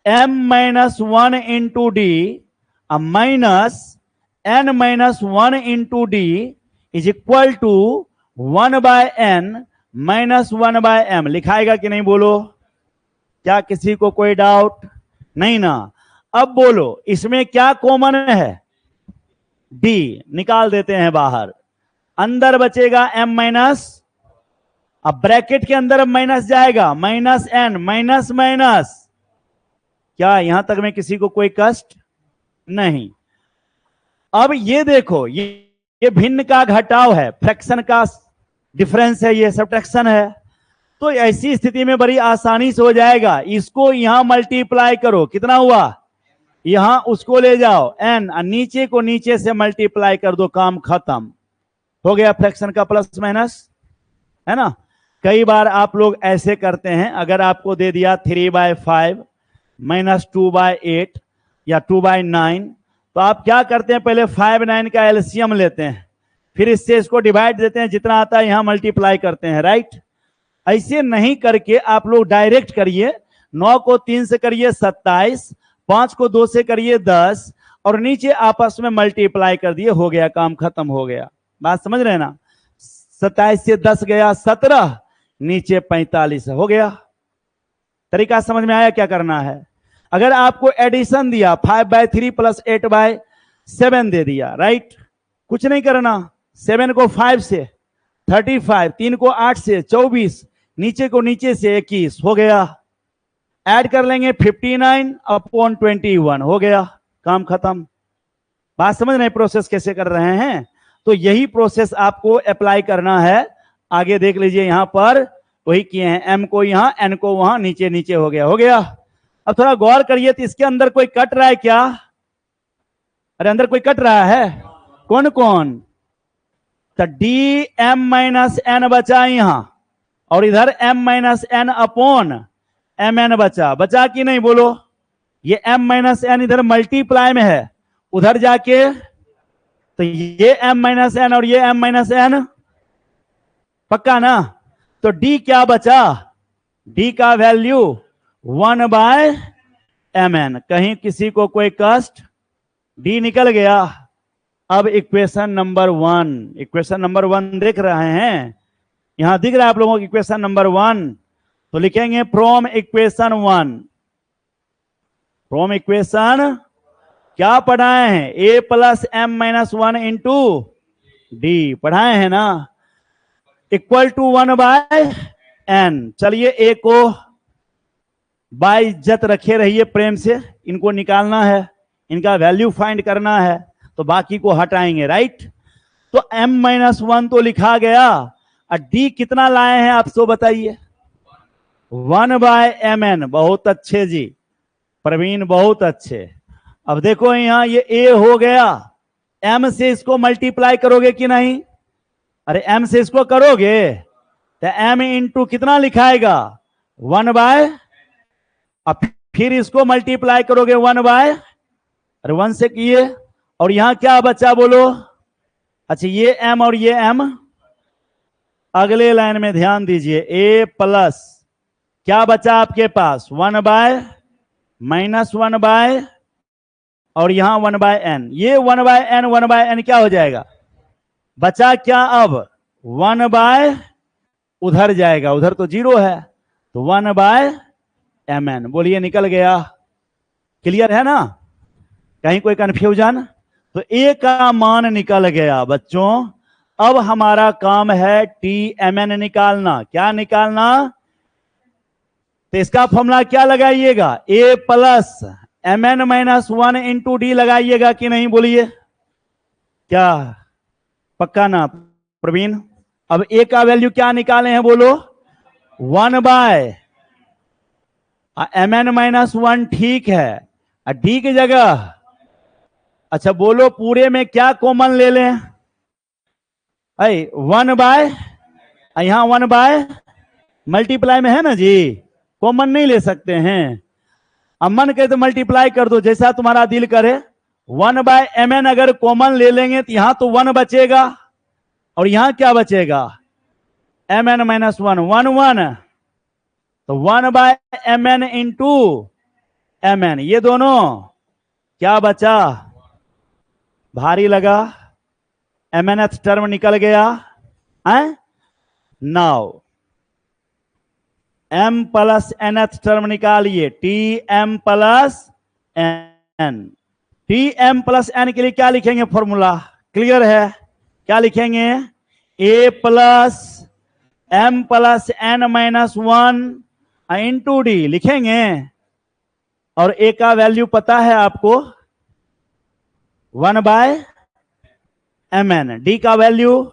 m minus 1 into d minus n minus 1 into d is equal to 1/n minus 1/m। लिखाएगा कि नहीं बोलो? क्या किसी को कोई डाउट? नहीं ना। अब बोलो इसमें क्या कॉमन है? d निकाल देते हैं बाहर, अंदर बचेगा m माइनस, अब ब्रैकेट के अंदर माइनस जाएगा, माइनस n, माइनस माइनस। क्या यहां तक में किसी को कोई कष्ट? नहीं। अब ये देखो, ये भिन्न का घटाव है, फ्रैक्शन का डिफरेंस है, ये सब्ट्रैक्शन है। तो ऐसी स्थिति में बड़ी आसानी से हो जाएगा। इसको यहां मल्टीप्लाई करो, कितना हुआ? यहां उसको ले जाओ n, नीचे को नीचे से मल्टीप्लाई कर दो, काम खत्म हो गया। फ्रैक्शन का प्लस माइनस है ना। कई बार आप लोग ऐसे करते हैं, अगर आपको दे दिया 3/5 माइनस 2/8 या 2/9, तो आप क्या करते हैं? पहले 5 9 का एलसीएम लेते हैं, फिर इससे इसको डिवाइड देते हैं, जितना आता है यहां मल्टीप्लाई करते हैं, राइट। ऐसे नहीं करके आप लोग डायरेक्ट करिए। 9 को 3 से करिए 27, 5 को 2 से करिए 10, और नीचे आपस में मल्टीप्लाई कर दिए, हो गया, काम खत्म हो गया। बात समझ रहे हैं ना? 27 से 10 गया 17, नीचे 45 हो गया। तरीका समझ में आया क्या करना है? अगर आपको एडिशन दिया 5/3 प्लस 8/7 दे दिया, राइट, कुछ नहीं करना। 7 को 5 से 35, 3 को 8 से 24, नीचे को नीचे से 21 हो गया। ऐड कर लेंगे 59 अपॉन 21 हो गया, काम खत्म। बात समझ रहे हैं प्रोसेस कैसे कर रहे हैं? तो यही प्रोसेस आपको अप्लाई करना है। आगे देख लीजिए, यहां पर वही किए हैं, m को यहां, n को वहां, नीचे नीचे हो गया, हो गया। अब थोड़ा गौर करिए, तो इसके अंदर कोई कट रहा है क्या? अरे अंदर कोई कट रहा है? कौन कौन? तो डी m माइनस n बचा यहां, और इधर m minus n upon mn बचा कि नहीं बोलो? ये m माइनस n इधर मल्टीप्लाई में है, उधर जाके तो ये m माइनस n और ये m माइनस n, पक्का ना? तो d क्या बचा? d का वैल्यू 1/mn। कहीं किसी को कोई कष्ट? d निकल गया। अब इक्वेशन नंबर 1, इक्वेशन नंबर 1 देख रहे हैं, यहां दिख रहा है आप लोगों को इक्वेशन नंबर 1। तो लिखेंगे फ्रॉम इक्वेशन 1, फ्रॉम इक्वेशन क्या पढ़ाए हैं? a plus m minus 1 into D पढ़ाए हैं ना, इक्वल टू 1/n। चलिए a को बाय इज्जत रखे रहिए, प्रेम से इनको निकालना है, इनका वैल्यू फाइंड करना है, तो बाकी को हटाएंगे, राइट। तो m माइनस 1 तो लिखा गया, और d कितना लाए हैं आप सो बताइए? 1/mn। बहुत अच्छे जी, प्रवीण बहुत अच्छे। अब देखो यहां ये ए हो गया, एम से इसको मल्टीप्लाई करोगे कि नहीं? अरे एम से इसको करोगे तो एम इंटू कितना लिखाएगा 1/, अब फिर इसको मल्टीप्लाई करोगे 1/, अरे 1 से किए, और यहां क्या बचा बोलो? अच्छा ये एम और ये एम, अगले लाइन में ध्यान दीजिए, ए प्लस क्या बचा आपके पास 1/, -1/, और यहां 1/n, ये 1/n क्या हो जाएगा? बचा क्या अब 1/, उधर जाएगा, उधर तो 0 है, तो 1/mn। बोलिए निकल गया। क्लियर है ना? कहीं कोई कंफ्यूजन? तो ए का मान निकल गया बच्चों। अब हमारा काम है TMN निकालना। क्या निकालना? तो इसका फॉर्मूला क्या लगाइएगा? A plus mn -1 into D लगाइएगा कि नहीं? बोलिए क्या पक्का ना प्रवीण? अब A का वैल्यू क्या निकाले हैं बोलो? 1/, mn -1 ठीक है, डी की जगह अच्छा बोलो पूरे में क्या कॉमन ले लें? 1/, यहां 1/, मल्टीप्लाई में है ना जी, कॉमन नहीं ले सकते हैं। अब मन करे तो मल्टीप्लाई कर दो, जैसा तुम्हारा दिल करे। 1/mn अगर कॉमन ले लेंगे तो यहां तो 1 बचेगा, और यहां क्या बचेगा? mn -1, 1 तो 1/mn इंटू mn, ये दोनों क्या बचा? भारी लगा, mnth टर्म निकल गया। Now m plus nth term निकालिए, tm plus n। tm plus n के लिए क्या लिखेंगे फॉर्मूला? क्लियर है? क्या लिखेंगे? a plus m plus n -1 into d लिखेंगे, और a का वैल्यू पता है आपको 1/mn, डी का वैल्यू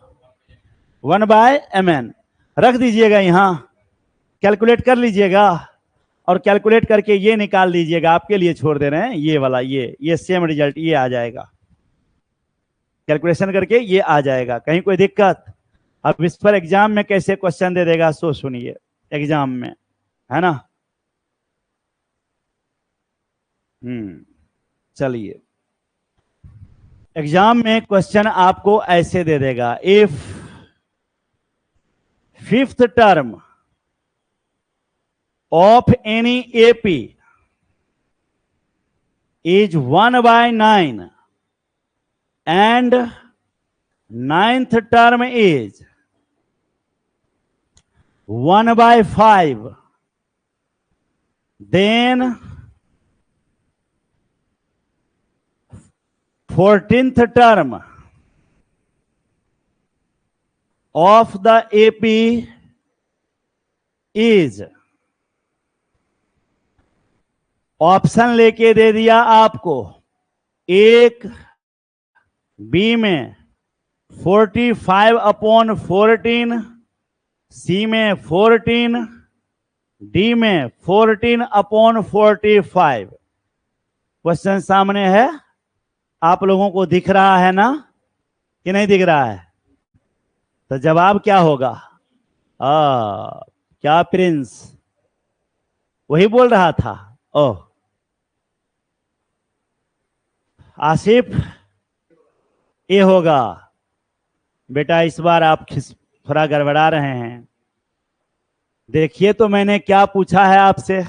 1/mn रख दीजिएगा, यहां कैलकुलेट कर लीजिएगा, और कैलकुलेट करके ये निकाल लीजिएगा। आपके लिए छोड़ दे रहे हैं ये वाला, ये सेम रिजल्ट ये आ जाएगा, कैलकुलेशन करके ये आ जाएगा। कहीं कोई दिक्कत? अब इस पर एग्जाम में कैसे क्वेश्चन दे देगा सो सुनिए, एग्जाम में, है ना? चलिए, एग्जाम में क्वेश्चन आपको ऐसे दे देगा, if 5th term of any AP is 1/9 and 9th term is 1/5, then 14th term of the AP is, option लेके दे दिया आपको, एक बी में 45/14, सी में 14, डी में 14/45। क्वेश्चन सामने है, आप लोगों को दिख रहा है ना कि नहीं दिख रहा है? तो जवाब क्या होगा? क्या प्रिंस वही बोल रहा था? ओह आसिफ, ये होगा बेटा। इस बार आप थोड़ा गड़बड़ा रहे हैं। देखिए तो मैंने क्या पूछा है आपसे,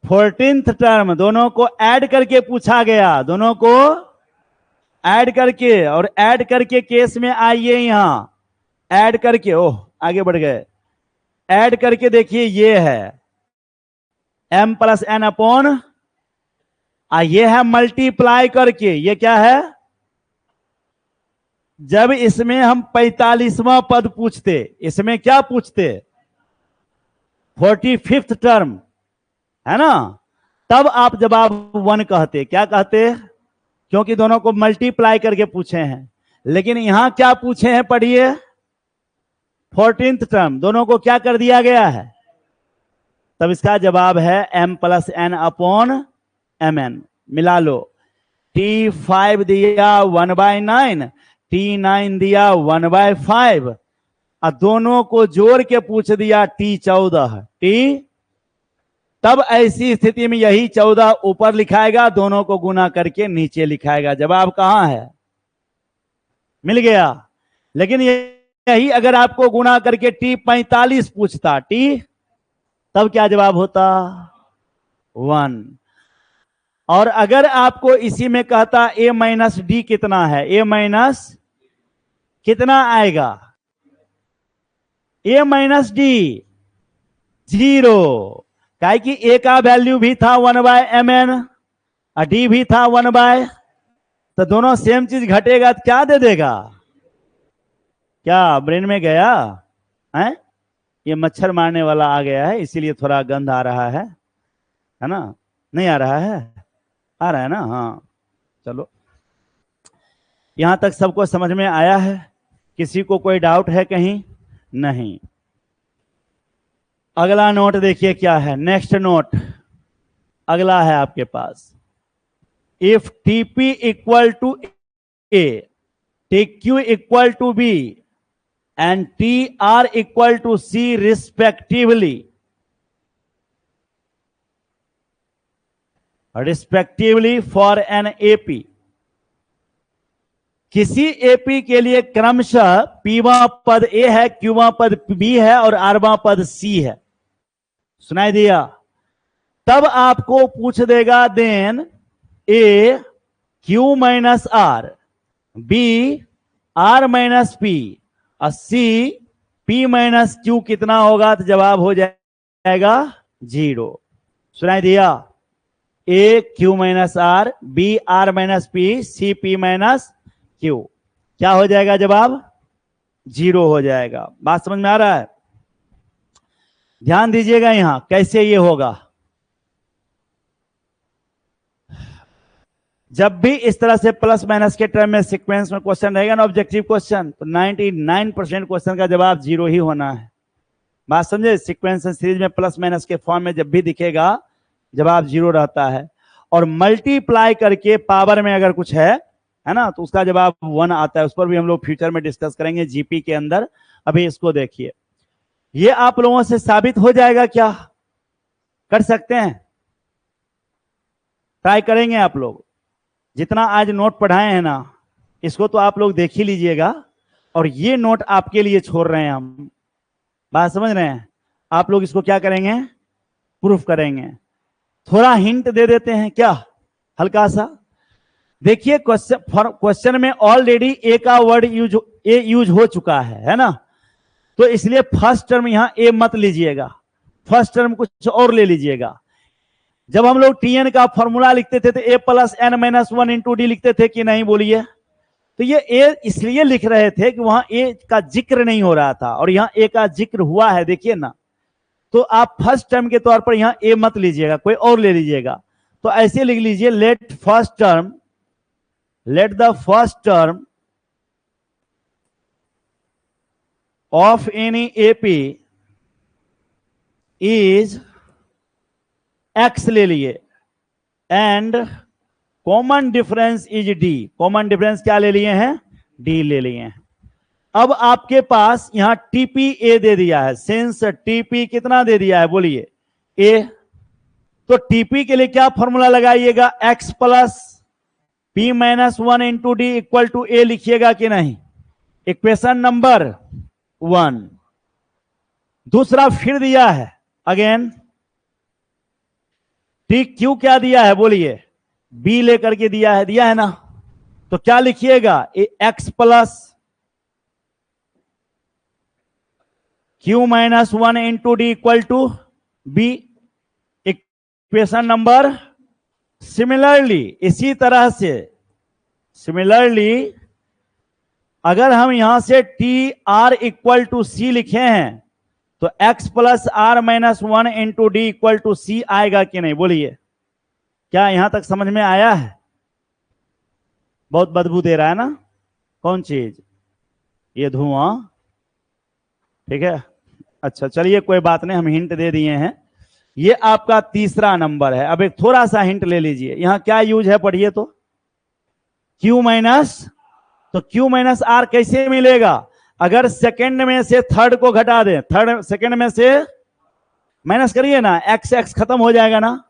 14th टर्म दोनों को ऐड करके पूछा गया, दोनों को ऐड करके, और ऐड करके केस में आइए यहां, ऐड करके, ओह आगे बढ़ गए, ऐड करके देखिए ये है m प्लस n अपॉन, ये है मल्टीप्लाई करके, ये क्या है? जब इसमें हम 45वां पद पूछते, इसमें क्या पूछते? 45th टर्म, है ना? तब आप जवाब 1 कहते। क्या कहते? क्योंकि दोनों को मल्टीप्लाई करके पूछे हैं। लेकिन यहां क्या पूछे हैं पढ़िए, 14th टर्म, दोनों को क्या कर दिया गया है? तब इसका जवाब है m plus n upon m n. मिला लो, T5 दिया 1/9, T9 दिया 1/5, और दोनों को जोड़ के पूछ दिया T14 T। तब ऐसी स्थिति में यही 14 ऊपर लिखाएगा, दोनों को गुना करके नीचे लिखाएगा। जवाब कहां है? मिल गया। लेकिन यही अगर आपको गुना करके T45 पूछता T, तब क्या जवाब होता? 1। और अगर आपको इसी में कहता A माइनस डी कितना है, A माइनस कितना आएगा? A माइनस डी 0, काहे कि A का वैल्यू भी था 1/mn और D भी था 1/, तो दोनों सेम चीज घटेगा तो क्या दे देगा? क्या ब्रेन में गया है? ये मच्छर मारने वाला आ गया है, इसीलिए थोड़ा गंध आ रहा है ना? नहीं आ रहा है? आ रहा है ना? हाँ, चलो, यहां तक सबको समझ में आया है? किसी को कोई डाउट है कहीं? नहीं। अगला नोट देखिए क्या है। नेक्स्ट नोट अगला है आपके पास, if TP equal to A, TQ equal to B and TR equal to C respectively for an AP। किसी AP के लिए क्रमशः Pवां पद A है, Qवां पद B है और Rवां पद C है। सुनाई दिया? तब आपको पूछ देगा देन A Q minus R, B R minus P और C P माइनस Q कितना होगा? तो जवाब हो जाएगा 0। सुनाई दिया? A Q minus R, B R minus P, C P minus Q, क्या हो जाएगा? जवाब 0 हो जाएगा। बात समझ में आ रहा है? ध्यान दीजिएगा यहां कैसे ये होगा। जब भी इस तरह से प्लस माइनस के टर्म में सीक्वेंस में क्वेश्चन रहेगा ना, ऑब्जेक्टिव क्वेश्चन, तो 99% क्वेश्चन का जवाब 0 ही होना है। बात समझे? सीक्वेंस सीरीज में प्लस माइनस के फॉर्म में जब भी दिखेगा जवाब 0 रहता है। और मल्टीप्लाई करके पावर में अगर कुछ है ना, तो उसका जवाब 1 आता है। उस पर भी हम लोग फ्यूचर में डिस्कस करेंगे जीपी के अंदर। अभी इसको देखिए, ये आप लोगों से साबित हो जाएगा क्या? कर सकते हैं? ट्राई करेंगे आप लोग? जितना आज नोट पढ़ाए हैं ना, इसको तो आप लोग देख ही लीजिएगा, और ये नोट आपके लिए छोड़ रहे हैं हम। बात समझ रहे हैं? आप लोग इसको क्या करेंगे? प्रूफ करेंगे। थोड़ा हिंट दे देते हैं क्या, हल्का सा। देखिए क्वेश्चन में ऑलरेडी ए का वर्ड यूज हो चुका है ना, तो इसलिए फर्स्ट टर्म यहां ए मत लीजिएगा, फर्स्ट टर्म कुछ और ले लीजिएगा। जब हम लोग टीएन का फॉर्मूला लिखते थे तो A plus N minus 1 into D लिखते थे कि नहीं? बोलिए। तो ये ए इसलिए लिख रहे थे कि वहां ए का जिक्र नहीं हो रहा था, और यहां ए का जिक्र हुआ है, देखिए ना। तो आप फर्स्ट टर्म के तौर पर यहां ए मत लीजिएगा, कोई और ले लीजिएगा। तो ऐसे लिख लीजिए, let the first term of any AP is x ले लिए, and common difference is D. Common difference क्या ले लिए हैं? डी ले लिए हैं। अब आपके पास यहां टीपी ए दे दिया है, सिंस टीपी कितना दे दिया है? बोलिए, ए। तो टीपी के लिए क्या फॉर्मूला लगाइएगा? X plus P minus 1 into D equal to A लिखिएगा कि नहीं? Equation number 1। दूसरा फिर दिया है अगेन, टी क्यू क्या दिया है? बोलिए, बी लेकर के दिया है ना। तो क्या लिखिएगा? X plus Q minus 1 into D equal to B, equation number. Similarly इसी तरह से अगर हम यहां से T R equal to C लिखे हैं तो x plus R minus 1 into D equal to C आएगा कि नहीं? बोलिए, क्या यहां तक समझ में आया है? बहुत बदबू दे रहा है ना, कौन चीज? ये धुआं। ठीक है, अच्छा चलिए कोई बात नहीं, हम हिंट दे दिए हैं। ये आपका तीसरा नंबर है। अब एक थोड़ा सा हिंट ले लीजिए, यहां क्या यूज है पढ़िए तो। क्यू माइनस, तो क्यू माइनस आर कैसे मिलेगा? अगर सेकंड में से थर्ड को घटा दें, थर्ड सेकंड में से माइनस करिए ना, एक्स एक्स खत्म हो जाएगा ना,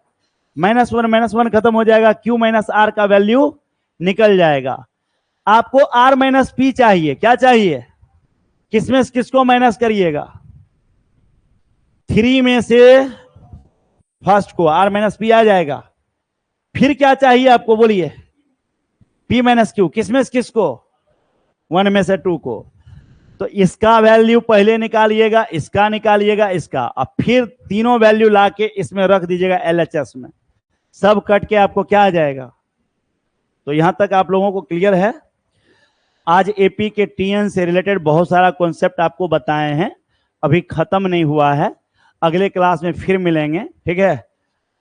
माइनस वन खत्म हो जाएगा, क्यू माइनस आर का वैल्यू निकल जाएगा। आपको आर माइनस पी चाहिए, क्या चाहिए? किसमें किसको माइनस करिएगा? 3 में से फर्स्ट को, आर माइनस पी आ जाएगा। फिर क्या चाहिए आपको बोलिए? पी माइनस क्यू, किसमें किसको? 1 में से 2 को। तो इसका वैल्यू पहले निकालिएगा, इसका निकालिएगा, इसका, अब फिर तीनों वैल्यू लाके इसमें रख दीजिएगा एलएचएस में, सब कट के आपको क्या आ जाएगा? तो यहां तक आप लोगों को क्लियर है? आज एपी के टीएन से रिलेटेड बहुत सारा कॉन्सेप्ट आपको बताए हैं, अभी खत्म नहीं हुआ है, अगले क्लास में फिर मिलेंगे, ठीक है?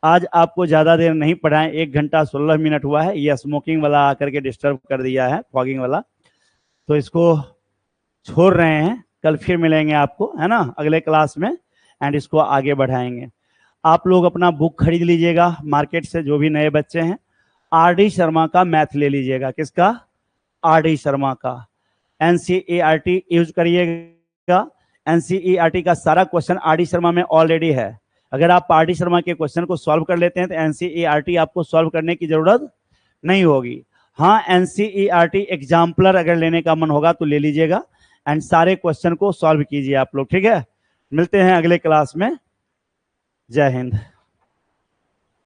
आज आपको ज्यादा देर नहीं पढ़ाएं, 1 घंटा 16 मिनट हुआ है। ये स्मोकिंग वाला आकर के डिस्टर्ब कर दिया है, फॉगिंग वाला, तो इसको छोड़ रहे हैं। कल फिर मिलेंगे आपको, है ना, अगले क्लास में, एंड इसको आगे बढ़ाएंगे। आप लोग अपना बुक खरीद लीजिएगा मार्केट से, जो भी नए बच्चे हैं, आर.डी. शर्मा का मैथ ले लीजिएगा। किसका? आर.डी. शर्मा का। एनसीईआरटी यूज करिएगा, एनसीईआरटी का सारा क्वेश्चन आर.डी. शर्मा में ऑलरेडी है। अगर आप आर.डी. शर्मा के क्वेश्चन को सॉल्व कर लेते हैं तो एनसीईआरटी आपको सॉल्व करने की जरूरत नहीं होगी। हाँ, एनसीईआरटी एग्जाम्पलर अगर लेने का मन होगा तो ले लीजिएगा, एंड सारे क्वेश्चन को सॉल्व कीजिए आप लोग, ठीक है? मिलते हैं अगले क्लास में। जय हिंद।